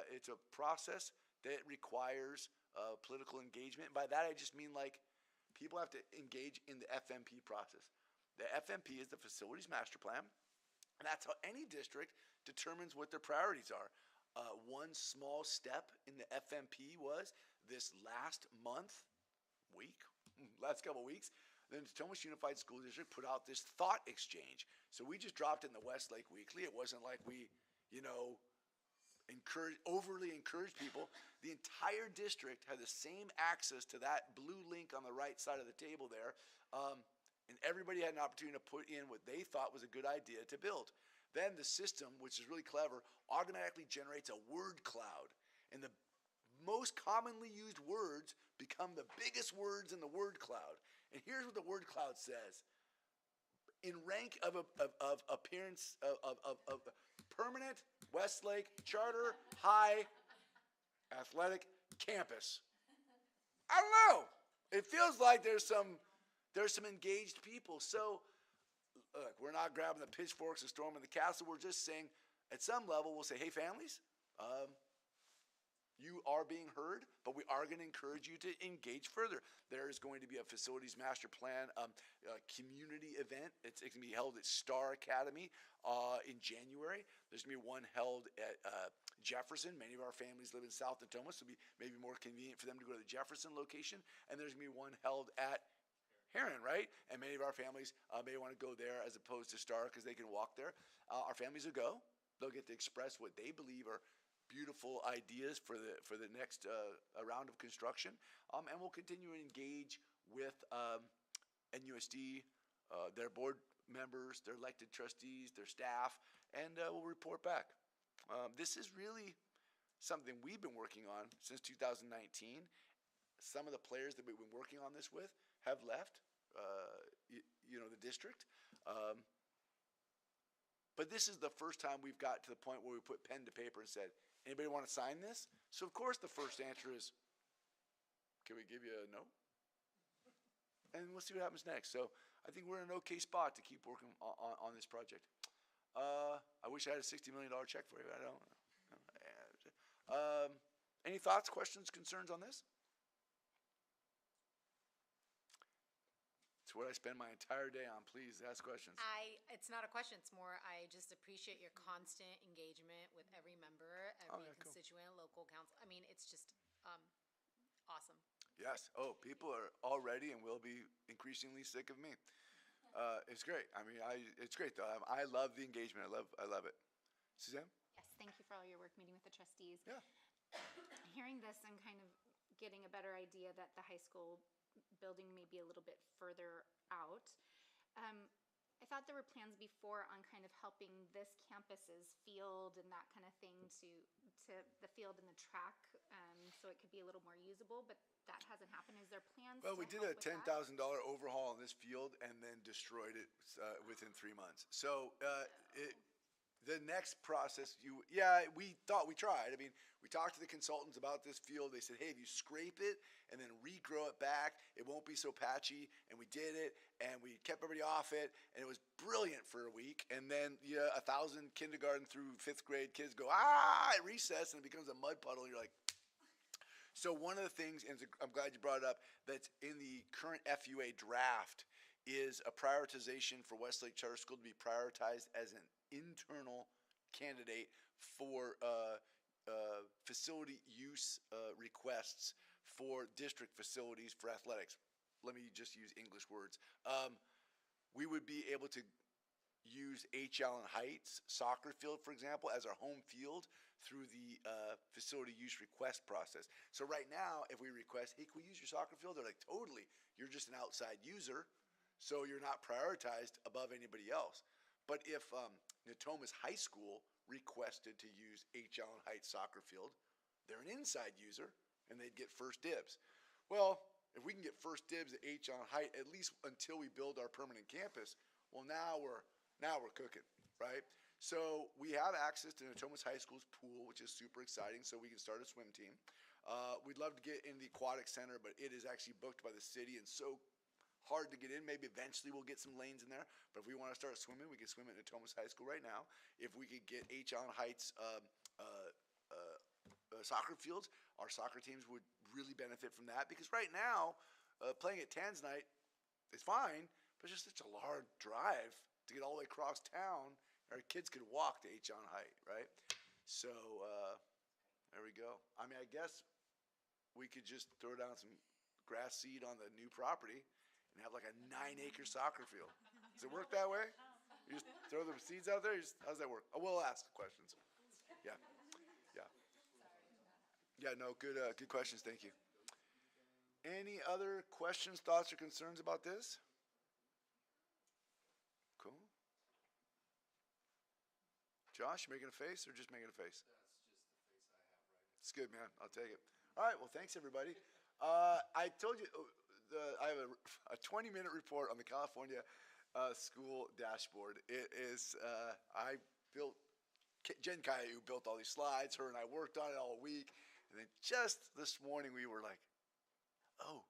It's a process that requires political engagement. By that, I just mean people have to engage in the FMP process. The FMP is the Facilities Master Plan, and that's how any district determines what their priorities are. One small step in the FMP was this last couple weeks, the Natomas Unified School District put out this thought exchange. So we just dropped in the Westlake Weekly. It wasn't like we, overly encouraged people. The entire district had the same access to that blue link on the right side of the table there, and everybody had an opportunity to put in what they thought was a good idea to build. Then the system, which is really clever, automatically generates a word cloud, and the most commonly used words become the biggest words in the word cloud. And here's what the word cloud says: in rank of appearance of permanent Westlake Charter High Athletic Campus. I don't know. It feels like there's some engaged people. So look, we're not grabbing the pitchforks and storming the castle. We're just saying, at some level, we'll say, hey, families, you are being heard, but we are going to encourage you to engage further. There is going to be a Facilities Master Plan community event. It's going to be held at Star Academy in January. There's going to be one held at Jefferson. Many of our families live in South Natomas, so it'll be maybe more convenient for them to go to the Jefferson location. And there's going to be one held at Heron, right? And many of our families may want to go there as opposed to Star because they can walk there. Our families will go. They'll get to express what they believe are beautiful ideas for the next round of construction, and we'll continue to engage with NUSD, their board members, their elected trustees, their staff, and we'll report back. This is really something we've been working on since 2019. Some of the players that we've been working on this with have left. district. But this is the first time we've got to the point where we put pen to paper and said, anybody want to sign this? So, of course, the first answer is, can we give you a no? And we'll see what happens next. So I think we're in an okay spot to keep working on this project. I wish I had a $60 million check for you. I don't. Any thoughts, questions, concerns on this? It's what I spend my entire day on. Please ask questions. It's not a question, it's more, I just appreciate your constant engagement with every member, every yeah, cool. constituent, local council. I mean, it's just, awesome. Yes. Oh, people are already and will be increasingly sick of me. It's great. I mean, it's great though. I love the engagement. I love it. Suzanne? Yes, thank you for all your work meeting with the trustees. Yeah. Hearing this and kind of getting a better idea that the high school building may be a little bit further out. I thought there were plans before on kind of helping this campus's field and that kind of thing to the field and the track, so it could be a little more usable, but that hasn't happened. Is there plans? Well, we to did help a with that? $10,000 overhaul on this field and then destroyed it within 3 months. So the next process, we thought we tried. I mean, we talked to the consultants about this field. They said, hey, if you scrape it and then regrow it back, it won't be so patchy. And we did it, and we kept everybody off it, and it was brilliant for a week. And then 1,000 kindergarten through 5th grade kids go, at recess, and it becomes a mud puddle. And you're like, so one of the things, and I'm glad you brought it up, that's in the current FUA draft is a prioritization for Westlake Charter School to be prioritized as an internal candidate for facility use requests for district facilities for athletics. Let me just use English words. We would be able to use H. Allen Heights soccer field, for example, as our home field through the facility use request process. So right now, if we request, hey, can we use your soccer field? They're like, totally. You're just an outside user, so you're not prioritized above anybody else. But if Natomas High School requested to use H. Allen Heights soccer field, they're an inside user, and they'd get first dibs. Well, if we can get first dibs at H. Allen Heights, at least until we build our permanent campus, well, now we're cooking, right? So we have access to Natomas High School's pool, which is super exciting, so we can start a swim team. We'd love to get in the aquatic center, but it is actually booked by the city and so hard to get in. Maybe eventually we'll get some lanes in there, but if we want to start swimming, we can swim at Natomas High School right now. If we could get H. Allen Heights soccer fields, our soccer teams would really benefit from that, because right now, playing at Tanzanite is fine, but it's just such a large drive to get all the way across town. Our kids could walk to H. Allen Heights, right? So there we go. I mean, I guess we could just throw down some grass seed on the new property and have like a 9-acre soccer field. Does it work that way? You just throw the seeds out there? How does that work? Oh, we'll ask questions. Yeah. Yeah, no, good questions. Thank you. Any other questions, thoughts, or concerns about this? Cool. Josh, you making a face or just making a face? That's just the face I have right now. It's good, man. I'll take it. All right, well, thanks, everybody. I told you, I have a 20-minute report on the California school dashboard. It is, I built, Jen Kaya, who built all these slides, her and I worked on it all week. And then just this morning, we were like, oh,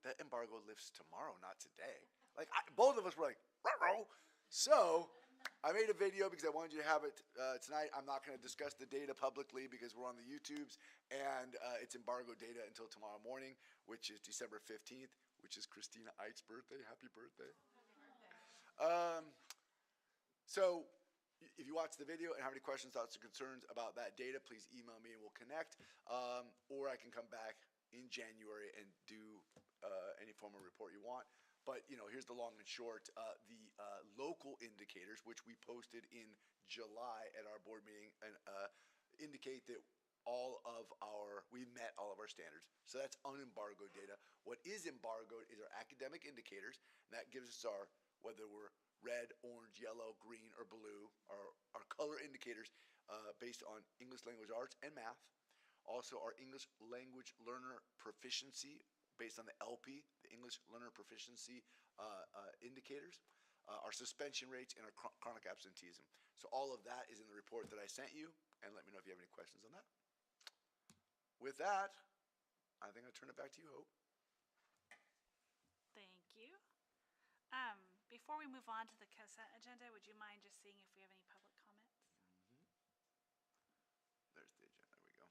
that embargo lifts tomorrow, not today. Like, both of us were like, ruh-roh. So I made a video because I wanted you to have it tonight. I'm not going to discuss the data publicly because we're on the YouTubes, and it's embargo data until tomorrow morning, which is December 15th, which is Christina Eit's birthday. Happy birthday. So if you watch the video and have any questions, thoughts, or concerns about that data, please email me and we'll connect. Or I can come back in January and do any form of report you want. But, here's the long and short. The local indicators, which we posted in July at our board meeting, and indicate that we met all of our standards. So that's unembargoed data. What is embargoed is our academic indicators, and that gives us whether we're red, orange, yellow, green, or blue, our color indicators based on English language arts and math. Also, our English language learner proficiency based on the ELP, the English Learner Proficiency indicators, our suspension rates, and our chronic absenteeism. So all of that is in the report that I sent you, and let me know if you have any questions on that. With that, I think I'll turn it back to you, Hope. Thank you. Before we move on to the consent agenda, would you mind just seeing if we have any public comments? There's the agenda. There we go.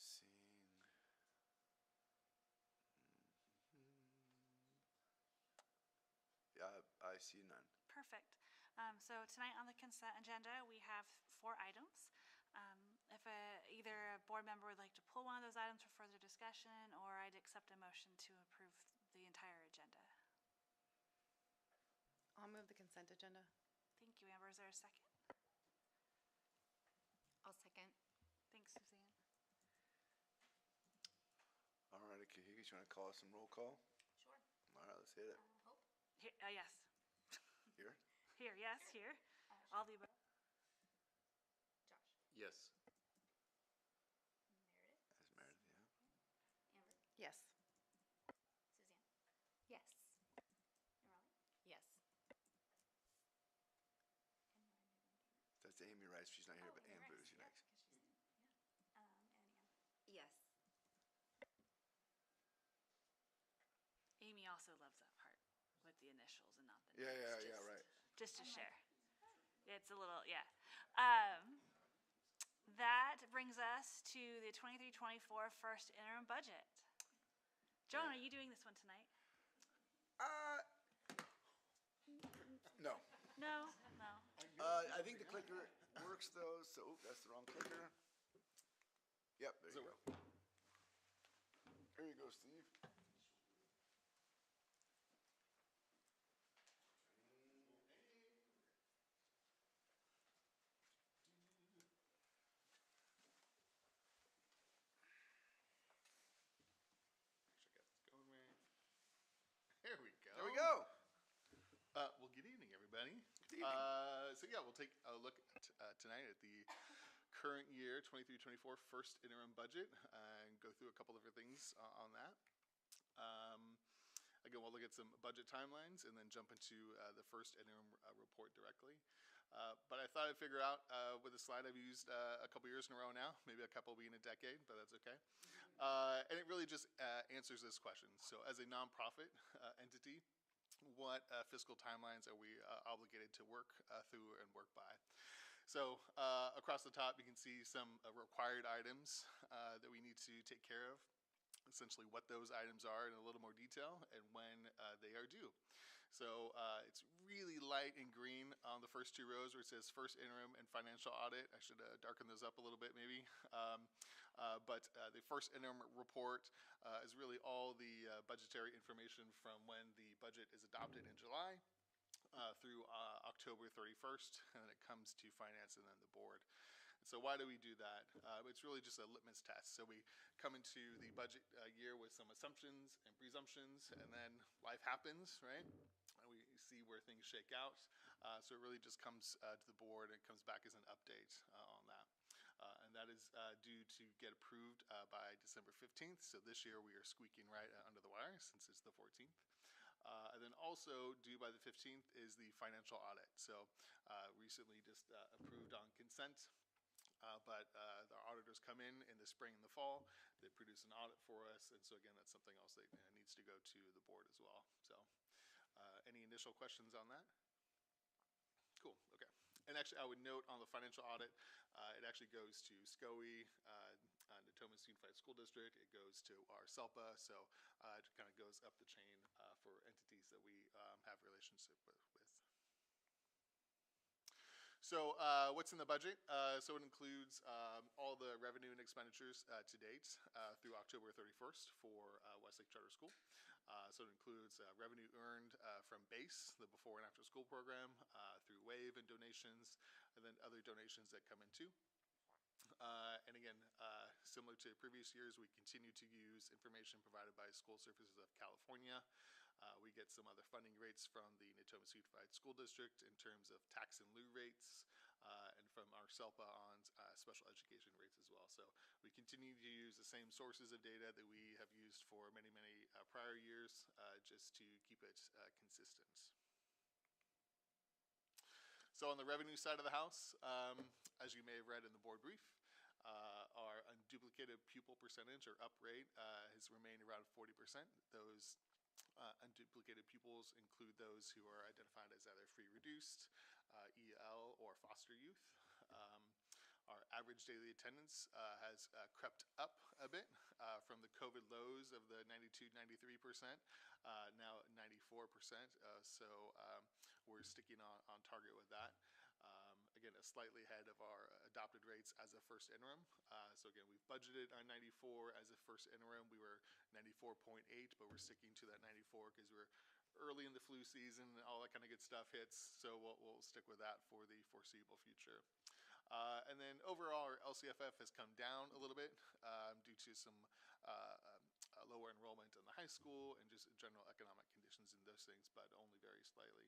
Seeing. Yeah, I see none. Perfect. So tonight on the consent agenda, we have 4 items. If either a board member would like to pull one of those items for further discussion, or I'd accept a motion to approve the entire agenda. I'll move the consent agenda. Thank you, Amber. Is there a second? I'll second. Thanks, Suzanne. All right, Kahigis, you want to call us some roll call? Sure. All right, let's hit it. Hope? Here, yes. Here? Here, yes, here. All the above. Josh? Yes. Meredith? As Meredith, yeah. Amber? Yes. Suzanne? Yes. Nirali? Yes. That's Amy Rice. She's not here, but Amy Amber Rice, is yeah, next. 'cause she's, yeah. And Ann. Yes. Amy also loves that part with the initials and not the Yeah, names. yeah, right. Just to share. It's a little, yeah. That brings us to the 23-24 first interim budget. Joan, are you doing this one tonight? No. No? No. I think the clicker works though, so, oh, that's the wrong clicker. Yep, there you go. There you go, Steve. There we go. There we go. Well, good evening, everybody. Good evening. So yeah, we'll take a look tonight at the current year 23-24 first interim budget and go through a couple different things on that. Again, we'll look at some budget timelines and then jump into the first interim report directly. But I thought I'd figure out with a slide I've used a couple years in a row now, maybe a couple being a decade, but that's okay. And it really just answers this question. So as a nonprofit entity, what fiscal timelines are we obligated to work through and work by? So across the top, you can see some required items that we need to take care of, essentially what those items are in a little more detail and when they are due. So it's really light and green on the first 2 rows where it says first interim and financial audit. I should darken those up a little bit maybe. But the first interim report is really all the budgetary information from when the budget is adopted in July through October 31st, and then it comes to finance and then the board. So why do we do that? It's really just a litmus test. So we come into the budget year with some assumptions and presumptions, and then life happens, right? And we see where things shake out. So it really just comes to the board and comes back as an update on that. And that is due to get approved by December 15th. So this year we are squeaking right under the wire since it's the 14th. And then also due by the 15th is the financial audit. So recently just approved on consent. But the auditors come in the spring and the fall. They produce an audit for us. And so again, that's something else that needs to go to the board as well. So any initial questions on that? Cool, okay. And actually, I would note on the financial audit, it actually goes to SCOE, Natomas Unified School District. It goes to our SELPA, so it kind of goes up the chain for entities that we have relationship with. So what's in the budget? So it includes all the revenue and expenditures to date through October 31st for Westlake Charter School. So it includes revenue earned from BASE, the before and after school program, through WAVE and donations, and then other donations that come in too. And again, similar to previous years, we continue to use information provided by School Services of California. We get some other funding rates from the Natomas Unified School District in terms of tax in lieu rates, and from our SELPA on special education rates as well. So we continue to use the same sources of data that we have used for many, many prior years, just to keep it consistent. So on the revenue side of the house, as you may have read in the board brief, our unduplicated pupil percentage or up rate has remained around 40%. Those unduplicated pupils include those who are identified as either free reduced, EL, or foster youth. Our average daily attendance has crept up a bit from the COVID lows of the 92, 93%, now at 94%. We're sticking on target with that. Again, slightly ahead of our adopted rates as a first interim. So again, we've budgeted on 94 as a first interim. We were 94.8, but we're sticking to that 94 because we're early in the flu season and all that kind of good stuff hits. So we'll stick with that for the foreseeable future. And then overall, our LCFF has come down a little bit due to some lower enrollment in the high school and just general economic conditions and those things, but only very slightly.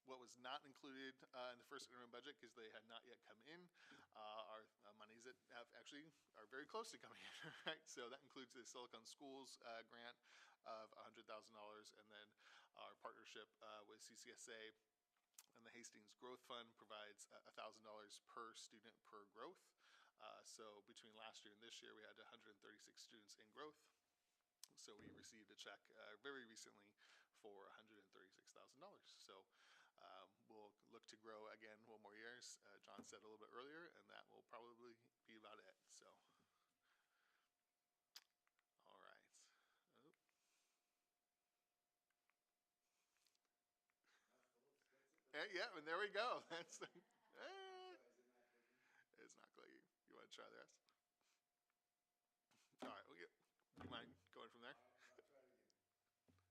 What was not included in the first interim budget, because they had not yet come in, are monies that have actually are very close to coming in, right? So that includes the Silicon Schools grant of $100,000, and then our partnership with CCSA and the Hastings Growth Fund provides $1,000 per student per growth. So between last year and this year, we had 136 students in growth. So we received a check very recently for $136,000. So we'll look to grow again one more years. John said a little bit earlier, and that will probably be about it. So, all right. Oh. Yeah, and there we go. That's it's not clicking. You want to try the rest? All right. Do you mind going from there? I'll try it again. Sometimes that wakes it up.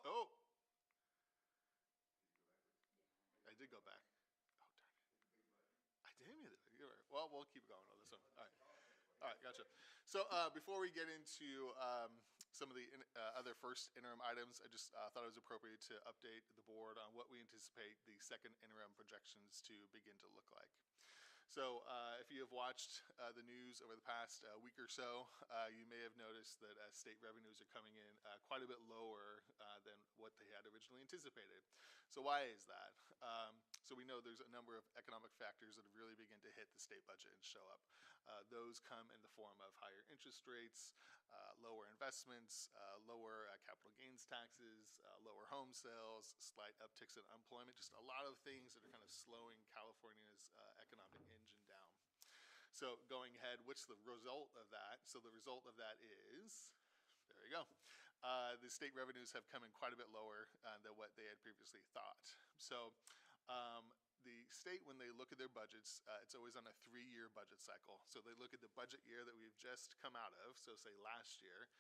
No? Oh. Did you go backwards? I did go back. Oh, darn it. Hit the big button. I did hit it. Well, we'll keep going on this one. All right. All right, gotcha. So before we get into some of the other first interim items, I just thought it was appropriate to update the board on what we anticipate the second interim projections to begin to look like. So if you have watched the news over the past week or so, you may have noticed that state revenues are coming in quite a bit lower than what they had originally anticipated. So why is that? So we know there's a number of economic factors that have really begun to hit the state budget and show up. Those come in the form of higher interest rates, lower investments, lower capital gains taxes, lower home sales, slight upticks in unemployment, just a lot of things that are kind of slowing California's economic engine down. So going ahead, what's the result of that? So the result of that is, there you go. The state revenues have come in quite a bit lower than what they had previously thought. So the state, when they look at their budgets, it's always on a 3-year budget cycle. So they look at the budget year that we've just come out of, so say last year,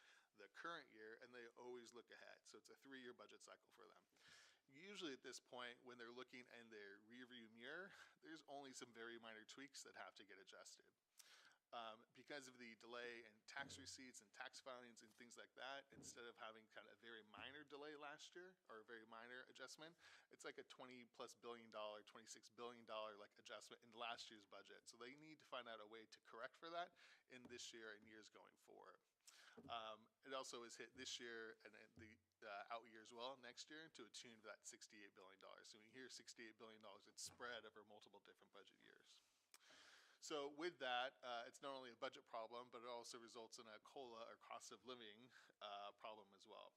the current year, and they always look ahead. So it's a 3-year budget cycle for them. Usually at this point, when they're looking in their rearview mirror, there's only some very minor tweaks that have to get adjusted. Because of the delay in tax receipts and tax filings and things like that, instead of having kind of a very minor delay last year or a very minor adjustment, it's like a $20+ billion, $26 billion like adjustment in last year's budget. So they need to find out a way to correct for that in this year and years going forward. It also is hit this year and the out year as well, next year, to a tune of that $68 billion. So when you hear $68 billion, it's spread over multiple different budget years. So with that, it's not only a budget problem, but it also results in a COLA, or cost of living, problem as well.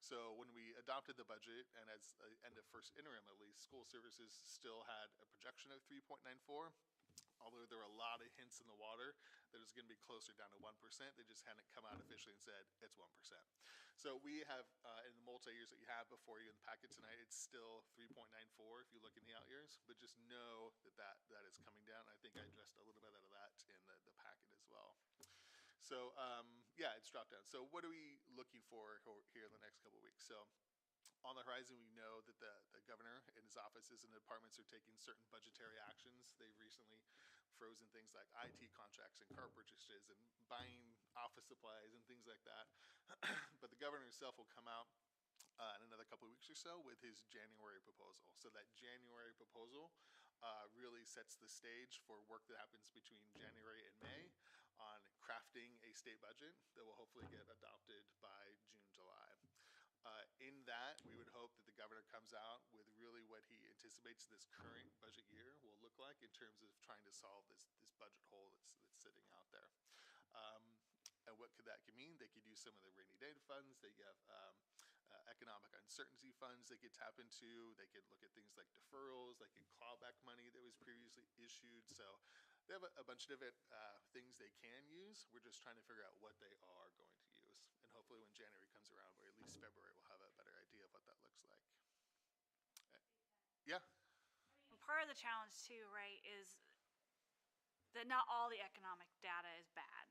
So when we adopted the budget, and as the end of first interim at least, school services still had a projection of 3.94, although there were a lot of hints in the water that it was going to be closer down to 1%. They just hadn't come out officially and said it's 1%. So we have, in the multi-years that you have before you in the packet tonight, it's still 3.94 if you look in the out years, but just know that is coming down. I think I addressed a little bit of that in the packet as well. So yeah, it's dropped down. So what are we looking for here in the next couple of weeks? So on the horizon, we know that the governor and his offices and the departments are taking certain budgetary actions. They've recently frozen things like IT contracts and car purchases and buying office supplies and things like that. But the governor himself will come out in another couple of weeks or so with his January proposal. So that January proposal really sets the stage for work that happens between January and May on crafting a state budget that will hopefully get adopted by June, July. In that, we would hope that the governor comes out with really what he anticipates this current budget year will look like in terms of trying to solve this budget hole that's sitting out there. And what could that mean? They could use some of the rainy day funds. They have economic uncertainty funds they could tap into. They could look at things like deferrals. They could claw back money that was previously issued. So they have a bunch of different things they can use. We're just trying to figure out what they are going to use. And hopefully when January comes around, or at least February, we'll have a better idea of what that looks like. Yeah? Part of the challenge too, right, is that not all the economic data is bad,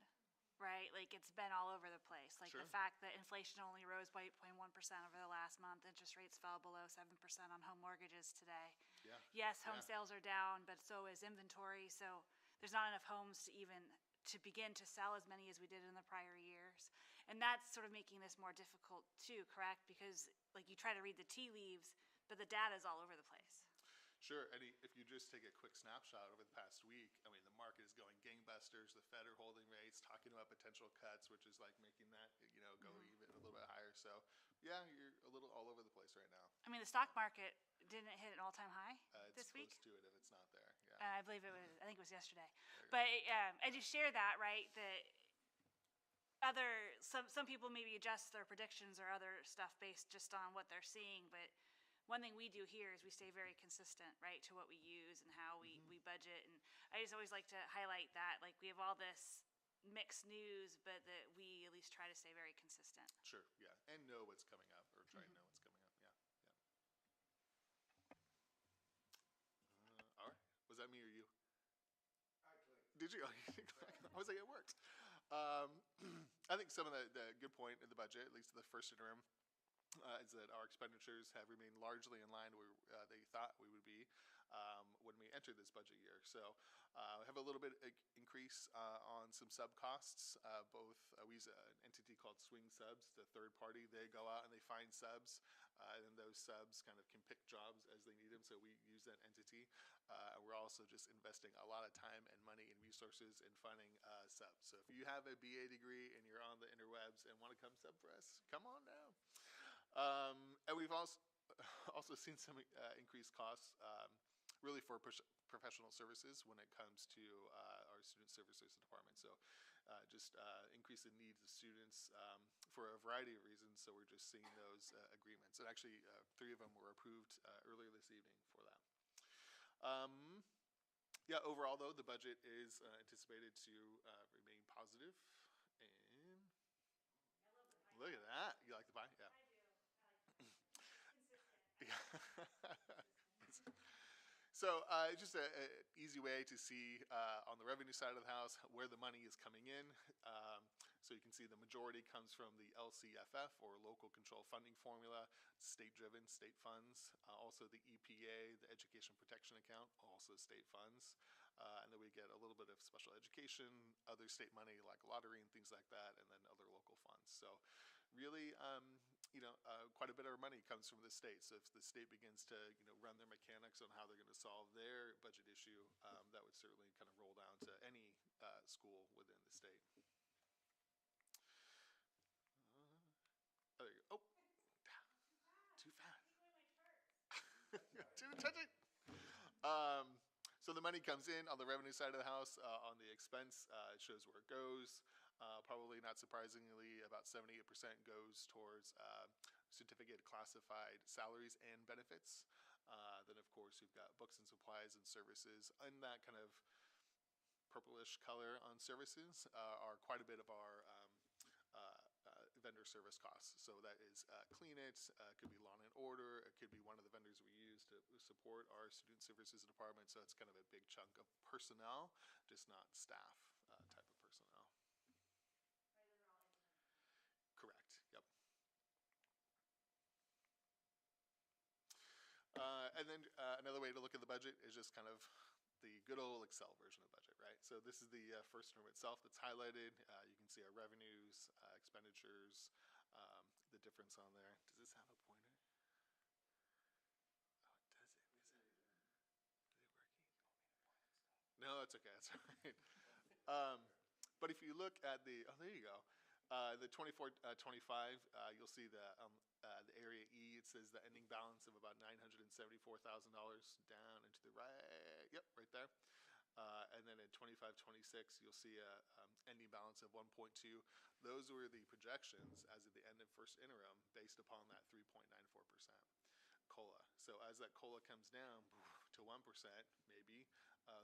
right? Like it's been all over the place. Like Sure. the fact that inflation only rose by 8.1% over the last month, interest rates fell below 7% on home mortgages today. Yeah. Yes, home Yeah. sales are down, but so is inventory. So there's not enough homes to begin to sell as many as we did in the prior years. And that's sort of making this more difficult too, correct? Because like you try to read the tea leaves, but the data is all over the place. Sure, and if you just take a quick snapshot over the past week, I mean, the market is going gangbusters. The Fed are holding rates, talking about potential cuts, which is like making that, go even a little bit higher. So, yeah, you're a little all over the place right now. I mean, the stock market didn't hit an all-time high It's this week. close to it if it's not there. Yeah. I believe I think it was yesterday. But I just share that, right? That some people maybe adjust their predictions or other stuff based just on what they're seeing. But one thing we do here is we stay very consistent, right, to what we use and how we budget. And I just always like to highlight that, like we have all this mixed news, but that we at least try to stay very consistent. Sure, yeah, and know what's coming up, or try to know what's coming up. Yeah. All right. Was that me or you? Actually, Did you? I was like, it worked. I think some of the good point in the budget, at least the first interim, is that our expenditures have remained largely in line where they thought we would be when we entered this budget year. So we have a little bit increase on some sub costs. We use an entity called Swing Subs, the third party. They go out and they find subs, and then those subs kind of can pick jobs as they need them. So we use that entity. We're also just investing a lot of time and money and resources in finding subs. So if you have a BA degree and you're on the interwebs and want to come sub for us, come on down. And we've also seen some increased costs really for professional services when it comes to our student services department. So just increase the needs of students for a variety of reasons. So we're just seeing those agreements. And actually, 3 of them were approved earlier this evening for that. Yeah, overall, though, the budget is anticipated to remain positive. And look at that. You like the pie? Yeah. So it's just an easy way to see on the revenue side of the house where the money is coming in. So you can see the majority comes from the LCFF, or Local Control Funding Formula, state-driven, state funds. Also the EPA, the Education Protection Account, also state funds. And then we get a little bit of special education, other state money like lottery and things like that, and then other local funds. So really, quite a bit of our money comes from the state. So if the state begins to, run their mechanics on how they're going to solve their budget issue, that would certainly kind of roll down to any school within the state. There you go. Oh, too fast. Too touch it. So the money comes in on the revenue side of the house. On the expense, it shows where it goes. Probably not surprisingly, about 78% goes towards certificate classified salaries and benefits. Then, of course, we've got books and supplies and services. And that kind of purplish color on services are quite a bit of our vendor service costs. So that is Clean It, could be Lawn and Order, it could be one of the vendors we use to support our student services department. So it's kind of a big chunk of personnel, just not staff type of personnel. Correct, yep. And then another way to look at the budget is just kind of the good old Excel version of budget, right? So this is the first term itself that's highlighted. You can see our revenues, expenditures, the difference on there. Does this have a pointer? Oh, it doesn't. Is it working? No, it's okay. That's all right. But if you look at there you go. The 24-25, you'll see the area E. It says the ending balance of about $974,000 down into the right. Yep, right there. And then in 25-26, you'll see a ending balance of 1.2. Those were the projections as of the end of first interim, based upon that 3.94% COLA. So as that COLA comes down to 1%, maybe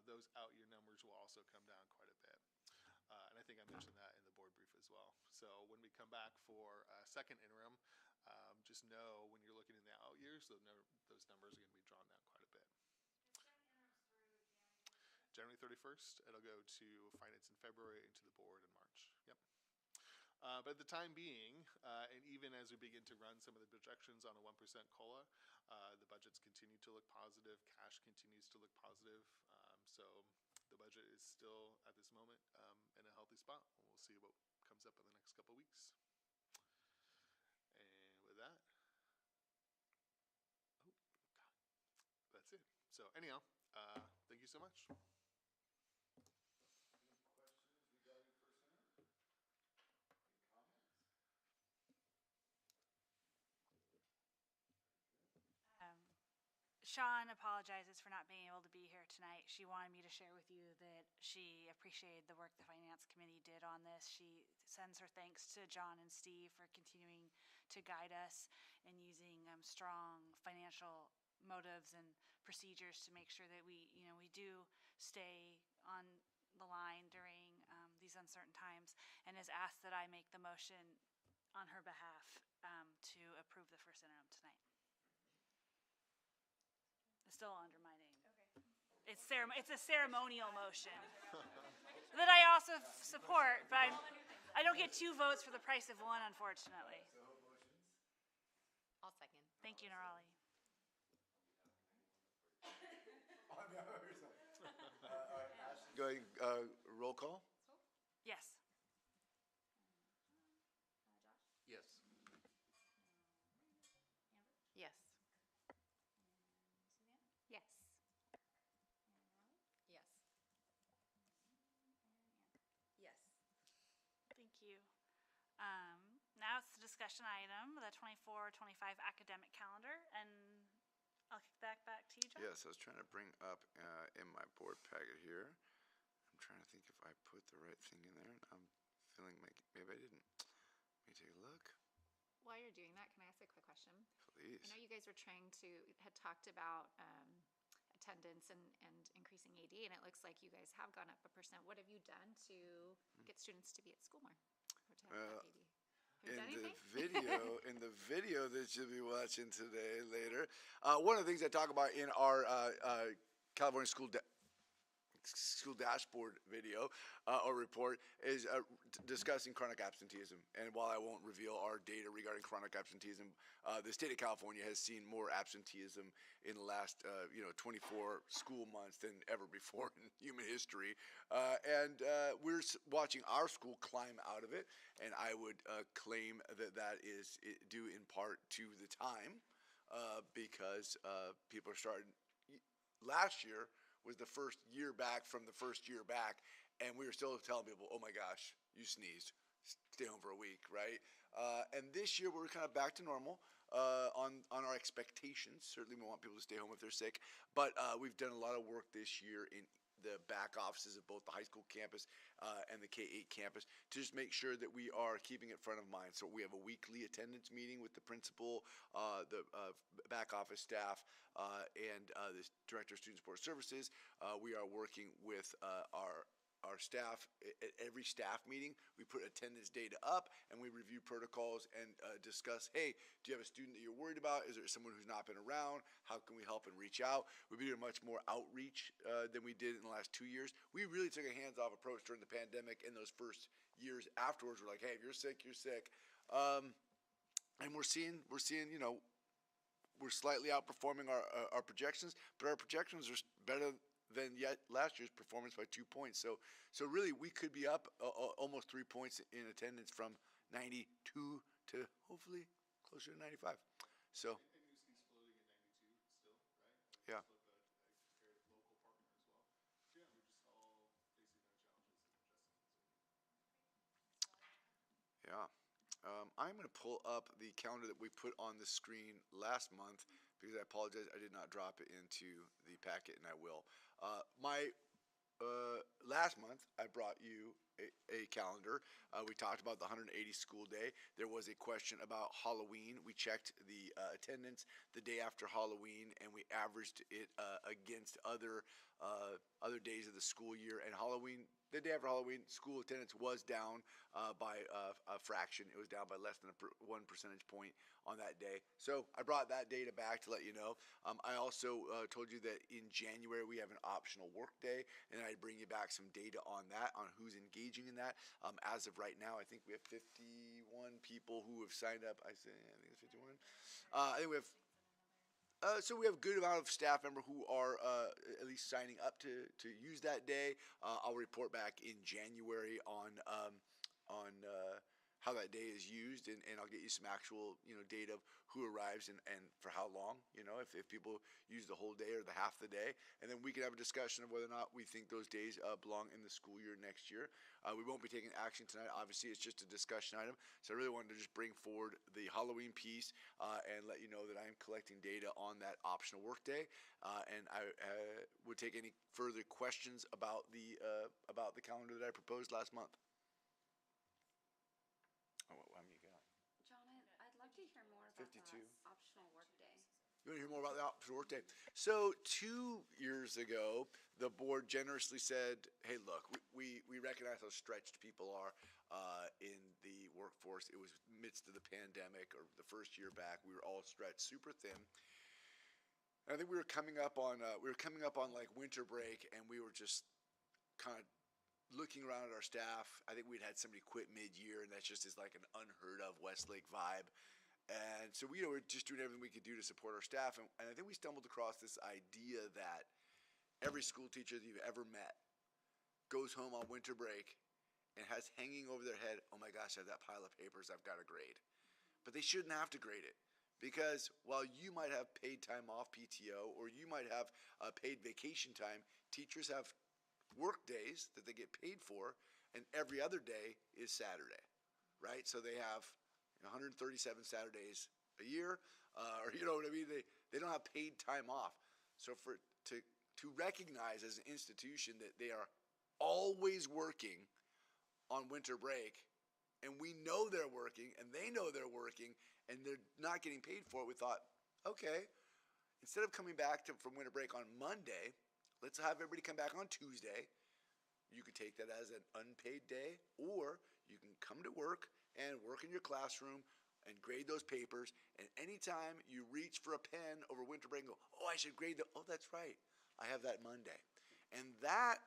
those out-year numbers will also come down quite a bit. And I think I mentioned that in the board brief as well. So when we come back for second interim, just know when you're looking in the out years, those numbers are going to be drawn down quite a bit. January 31st, it'll go to finance in February and to the board in March. Yep. But at the time being, and even as we begin to run some of the projections on a 1% COLA, the budgets continue to look positive. Cash continues to look positive. So the budget is still, at this moment, in a healthy spot. We'll see what comes up in the next couple of weeks. And with that, that's it. So anyhow, thank you so much. Sean apologizes for not being able to be here tonight. She wanted me to share with you that she appreciated the work the Finance Committee did on this. She sends her thanks to John and Steve for continuing to guide us and using strong financial motives and procedures to make sure that we do stay on the line during these uncertain times, and has asked that I make the motion on her behalf to approve the first interim tonight. Still under my name. Okay. It's a ceremonial motion that I also support, but I don't get 2 votes for the price of 1, unfortunately. I'll second. Thank you, Nirali. On the other side. Going roll call. Yes. Yes. Yes. Yes. Yes. Yes. Thank you. Now it's the discussion item, the 24-25 academic calendar, and I'll kick that back to you, John. Yes, I was trying to bring up in my board packet here. I'm trying to think if I put the right thing in there. I'm feeling like maybe I didn't. Let me take a look. While you're doing that, can I ask a quick question? Please. I know you guys were had talked about attendance and increasing AD, and it looks like you guys have gone up 1%. What have you done to get students to be at school more? Or to have that AD? Have you done anything? In the video that you'll be watching today later, one of the things I talk about in our California School dashboard video or report is discussing chronic absenteeism. And while I won't reveal our data regarding chronic absenteeism, the state of California has seen more absenteeism in the last 24 school months than ever before in human history. And we're watching our school climb out of it. And I would claim that is due in part to the time because people are starting. Last year was the first year back from the first year back, and we were still telling people, oh my gosh, you sneezed, stay home for a week, right? And this year we're kind of back to normal on our expectations. Certainly we want people to stay home if they're sick, but we've done a lot of work this year in the back offices of both the high school campus and the K-8 campus to just make sure that we are keeping it front of mind. So we have a weekly attendance meeting with the principal, the back office staff, and the director of student support services. We are working with our staff. At every staff meeting, we put attendance data up and we review protocols and discuss, hey, do you have a student that you're worried about? Is there someone who's not been around? How can we help and reach out? We've been doing much more outreach than we did in the last 2 years. We really took a hands-off approach during the pandemic in those first years afterwards. We're like, hey, if you're sick, you're sick. And we're seeing, we're slightly outperforming our projections, but our projections are better than yet last year's performance by 2 points. So really we could be up almost 3 points in attendance from 92 to hopefully closer to 95. So. And UC's floating at 92 still, right? Yeah. Just looked at a comparative local partner as well. So yeah, we're just all facing our challenges and adjusting. I'm going to pull up the calendar that we put on the screen last month because I apologize, I did not drop it into the packet, and I will. My last month, I brought you a calendar. We talked about the 180 school day. There was a question about Halloween. We checked the attendance the day after Halloween, and we averaged it against other days of the school year. And Halloween, the day after Halloween, school attendance was down by a fraction. It was down by less than 1 percentage point on that day. So I brought that data back to let you know. I also told you that in January we have an optional work day, and I'd bring you back some data on that, on who's engaging in that. As of right now, I think we have 51 people who have signed up. I think it's 51. I think we have. So we have a good amount of staff member who are at least signing up to use that day. I'll report back in January on how that day is used, and I'll get you some actual data of who arrives and for how long. If people use the whole day or the half the day, and then we can have a discussion of whether or not we think those days belong in the school year next year. We won't be taking action tonight. Obviously, it's just a discussion item. So I really wanted to just bring forward the Halloween piece and let you know that I am collecting data on that optional workday. And I would take any further questions about the calendar that I proposed last month. Oh, how many you got? John, I'd love to hear more about 52. that optional workday. You want to hear more about the optional workday? So 2 years ago, the board generously said, "Hey, look, we recognize how stretched people are in the workforce. It was midst of the pandemic or the first year back. We were all stretched super thin." And I think we were coming up on like winter break, and we were just kind of looking around at our staff. I think we'd had somebody quit mid-year, and that just is like an unheard of Westlake vibe. And so we were just doing everything we could do to support our staff. And I think we stumbled across this idea that every school teacher that you've ever met goes home on winter break and has hanging over their head, "Oh my gosh, I have that pile of papers I've got to grade." But they shouldn't have to grade it, because while you might have paid time off PTO or you might have paid vacation time, teachers have work days that they get paid for, and every other day is Saturday, right? So they have 137 Saturdays a year, or you know what I mean? They don't have paid time off. So to recognize as an institution that they are always working on winter break, and we know they're working, and they know they're working, and they're not getting paid for it, we thought, okay, instead of coming back from winter break on Monday, let's have everybody come back on Tuesday. You could take that as an unpaid day, or you can come to work and work in your classroom and grade those papers. And anytime you reach for a pen over winter break and go, "Oh, I should grade oh, that's right, I have that Monday." And that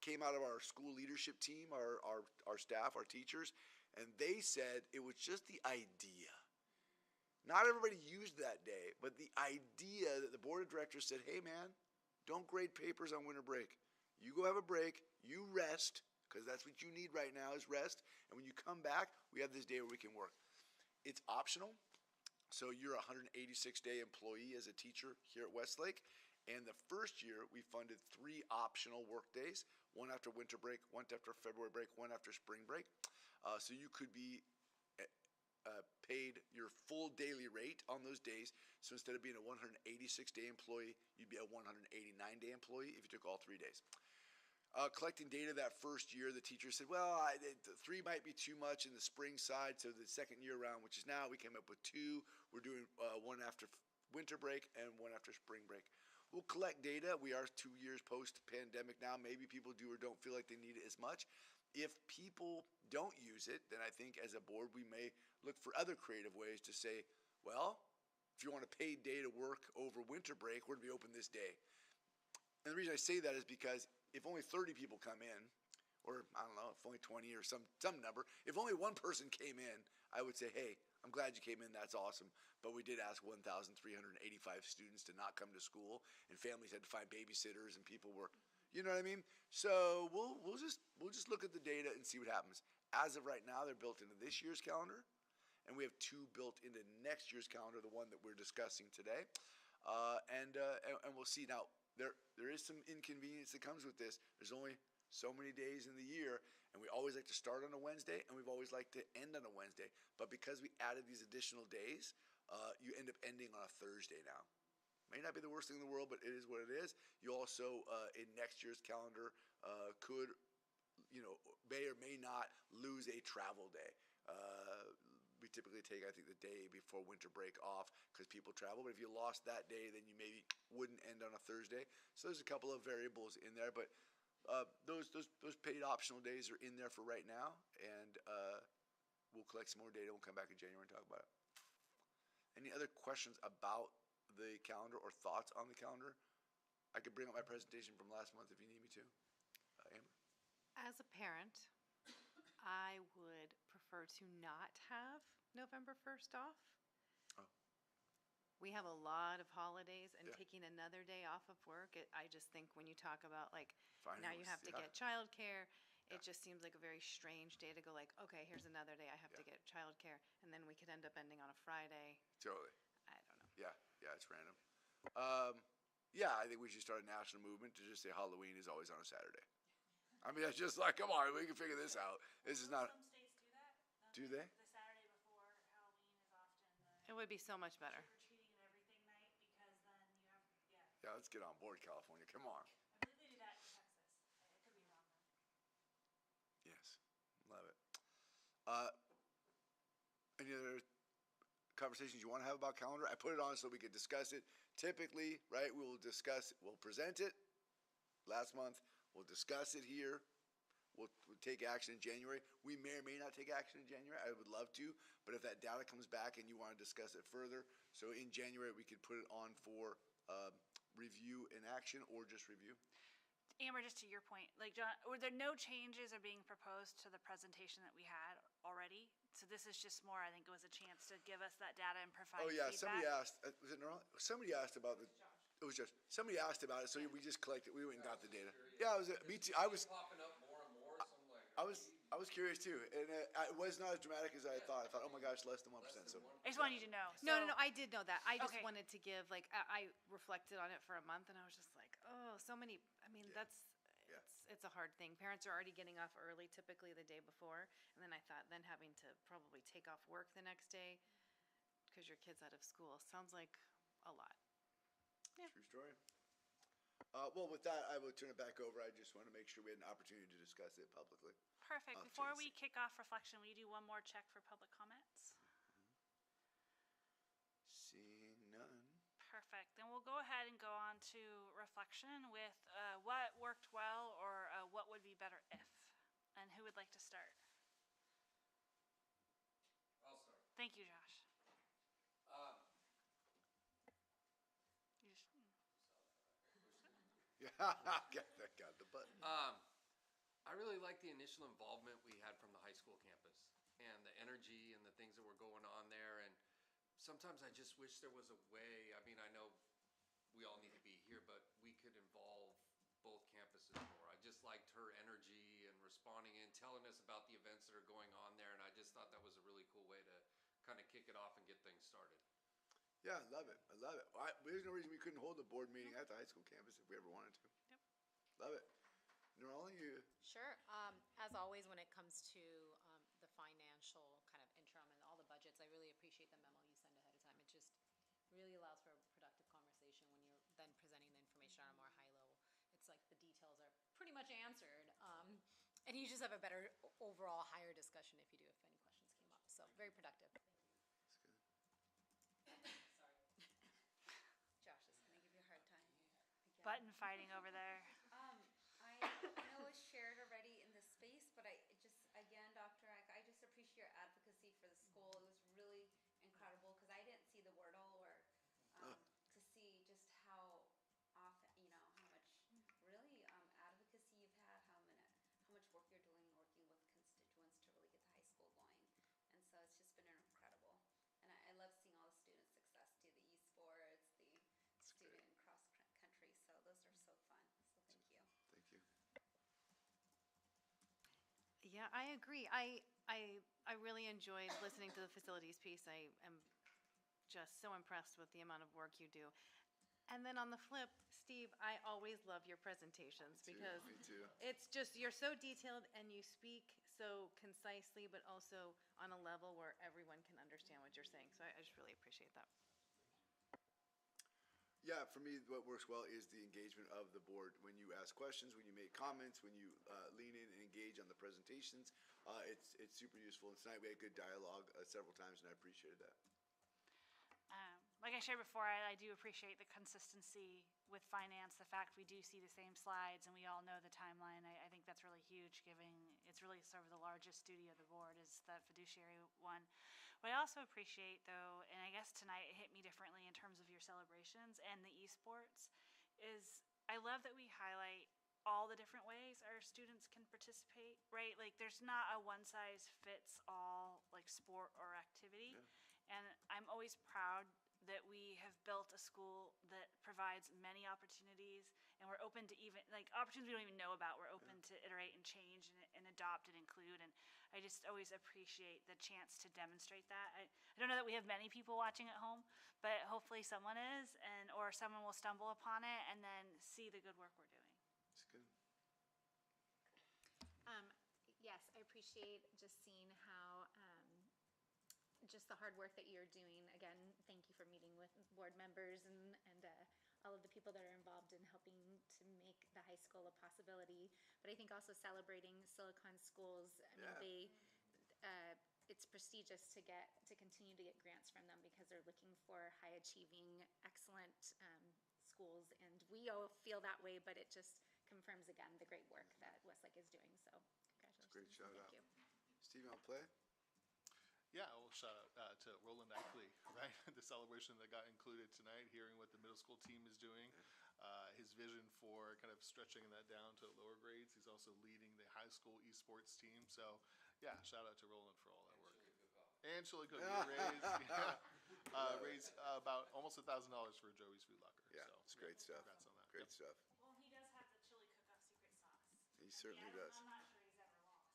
came out of our school leadership team, our staff, our teachers, and they said it was just the idea. Not everybody used that day, but the idea that the board of directors said, "Hey man, don't grade papers on winter break. You go have a break, you rest, because that's what you need right now is rest. And when you come back, we have this day where we can work." It's optional. So you're a 186-day employee as a teacher here at Westlake. And the first year, we funded 3 optional work days, one after winter break, one after February break, one after spring break. So you could be paid your full daily rate on those days. So instead of being a 186-day employee, you'd be a 189-day employee if you took all 3 days. Collecting data that first year, the teacher said, "Well, 3 might be too much in the spring side." So the second year round, which is now, we came up with 2. We're doing one after winter break and one after spring break. We'll collect data. We are 2 years post-pandemic now. Maybe people do or don't feel like they need it as much. If people don't use it, then I think as a board we may look for other creative ways to say, well, if you want a paid day to work over winter break, we're going to be open this day. And the reason I say that is because if only 30 people come in, or I don't know, if only 20 or some number, if only one person came in, I would say, "Hey, I'm glad you came in, that's awesome." But we did ask 1,385 students to not come to school, and families had to find babysitters, and people were, you know what I mean? So we'll just look at the data and see what happens. As of right now, they're built into this year's calendar, and we have 2 built into next year's calendar, the one that we're discussing today. And we'll see. Now, there is some inconvenience that comes with this. There's only so many days in the year, And we always like to start on a Wednesday, and we've always liked to end on a Wednesday. But because we added these additional days, you end up ending on a Thursday now. May not be the worst thing in the world, but it is what it is. You also, in next year's calendar, could, may or may not lose a travel day. We typically take, I think, the day before winter break off because people travel. But if you lost that day, then you maybe wouldn't end on a Thursday. So there's a couple of variables in there, but those paid optional days are in there for right now, and we'll collect some more data. We'll come back in January and talk about it. Any other questions about the calendar or thoughts on the calendar? I could bring up my presentation from last month if you need me to. Amber? As a parent, I would prefer to not have November 1st off. Oh. We have a lot of holidays, and Yeah. taking another day off of work, I just think when you talk about now you Finals, have to yeah. get childcare, Yeah. it just seems like a very strange day to go okay, here's another day I have to Yeah. get childcare, and then we could end up ending on a Friday. Totally. I don't know. Yeah, it's random. I think we should start a national movement to just say Halloween is always on a Saturday. I mean, it's just like, come on, we can figure this out. This is not. Some states do that. Do they? The Saturday before Halloween is often the It would be so much better. trick-or-treating and everything night because then you have, Yeah, let's get on board, California. Come on. I believe they do that in Texas. I could be wrong though. Yes, love it. Any other conversations you want to have about calendar? I put it on so we could discuss it. Typically, right, we'll present it last month. We'll discuss it here. We'll take action in January. We may or may not take action in January. I would love to, but if that data comes back and you want to discuss it further, so in January we could put it on for review and action or just review. Amber, just to your point, like John, were there no changes are being proposed to the presentation that we had already? So this is just more, I think it was a chance to give us that data and provide Oh yeah, feedback. somebody asked. Was it Neural? Somebody asked about the. It was just somebody asked about it, so we just collected. We went and got the data. Yeah, it was me too. I was Popping up more and more, so I'm like. I was curious too, and it was not as dramatic as I thought. I thought, oh my gosh, less than 1%. So I just wanted you to know. No, So- I did know that. I just Okay. wanted to give, I reflected on it for a month, and I was just like, oh, so many, Yeah. Yeah. it's a hard thing. Parents are already getting off early, typically the day before, and then I thought, then having to probably take off work the next day, because your kid's out of school, sounds like a lot. true story. Well, with that, I will turn it back over. I just want to make sure we had an opportunity to discuss it publicly. Perfect. Off Before to we kick off reflection, will you do one more check for public comments? Seeing none. Perfect. Then we'll go ahead and go on to reflection with what worked well or what would be better if. And who would like to start? I'll start. Thank you, Josh. You just, Yeah, got the button. I really like the initial involvement we had from the high school campus and the energy and the things that were going on there. And sometimes I just wish there was a way. I mean, I know we all need to be here, but we could involve both campuses more. I just liked her energy and responding and telling us about the events that are going on there. And I just thought that was a really cool way to kind of kick it off and get things started. Yeah, I love it. I love it. There's no reason we couldn't hold a board meeting at the high school campus if we ever wanted to. Yep. Love it. Neroli, you. Sure. As always, when it comes to the financial kind of interim and all the budgets, I really appreciate the memo you send ahead of time. It just really allows for a productive conversation when you're then presenting the information on a more high level. It's like the details are pretty much answered, and you just have a better overall higher discussion if you do, if any questions came up. So very productive. Sorry. Josh is gonna give you a hard time. Again. Button fighting over there. I know it's shared already in the space, but I just, again, Dr. Eck, I just appreciate your advocacy for the school. It was really incredible because I didn't see the Wordle or to see just how often, how much really advocacy you've had, how much work you're doing working with constituents to really get the high school going. And so it's just been incredible. And I love seeing all the student success too, the esports, the student cross country. So those are so fun. So thank you. Thank you. Yeah, I agree. I really enjoyed listening to the facilities piece. I am just so impressed with the amount of work you do. And then on the flip, Steve, I always love your presentations because Me too. it's just, you're so detailed and you speak so concisely, but also on a level where everyone can understand what you're saying. So I just really appreciate that. Yeah, for me, what works well is the engagement of the board. When you ask questions, when you make comments, when you lean in and engage on the presentations, it's super useful. And tonight we had good dialogue several times, and I appreciated that. Like I shared before, I do appreciate the consistency with finance, the fact we do see the same slides and we all know the timeline. I think that's really huge, given it's really sort of the largest duty of the board is that fiduciary one. What I also appreciate, though, and I guess tonight it hit me differently in terms of your celebrations and the esports, is I love that we highlight all the different ways our students can participate, right? Like, there's not a one-size-fits-all, like, sport or activity. Yeah. And I'm always proud that we have built a school that provides many opportunities, and we're open to even, like, opportunities we don't even know about. We're open to iterate and change and adopt and include, and I just always appreciate the chance to demonstrate that. I don't know that we have many people watching at home, but hopefully someone is, or someone will stumble upon it and then see the good work we're doing. It's good. Yes, I appreciate just seeing how, just the hard work that you're doing. Again, thank you for meeting with board members and all of the people that are involved in helping to make the high school a possibility. But I think also celebrating Silicon schools. I mean, it's prestigious to continue to get grants from them because they're looking for high achieving, excellent schools, and we all feel that way. But it just confirms again the great work that Westlake is doing. So, congratulations! Great shout out. Thank you. Steve, I'll play. Yeah, well, shout out to Roland Ackley, right? The celebration that got included tonight, hearing what the middle school team is doing, his vision for kind of stretching that down to lower grades. He's also leading the high school esports team. So, yeah, shout out to Roland for all that work. And chili cookie raised about almost $1,000 for Joey's Food Locker. Yeah, so, it's great stuff. Congrats on that. Great stuff. Well, he does have the chili cook-off secret sauce. He certainly does. I'm not sure he's ever lost.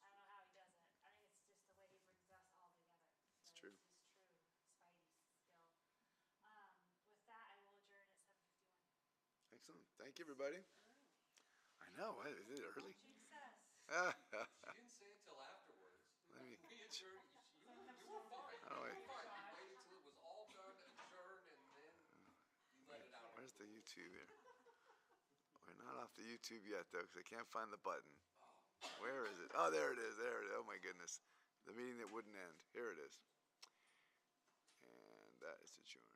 I don't know how he does it. I think it's just the way he brings us all together. It's true. It's his true Spidey skill. With that, I will adjourn at 7:51. Excellent. Thank you, everybody. I know. Is it early? Jinx us. She didn't say it till afterwards. Let me- We adjourned. You were fine. Oh, wait. You were fine. You waited till it was all done, adjourned, and then you let it out. Where's the YouTube here? We're not off the YouTube yet, though, because I can't find the button. Where is it? Oh, there it is. There it is. Oh, my goodness. The meeting that wouldn't end. Here it is. And that is adjourned.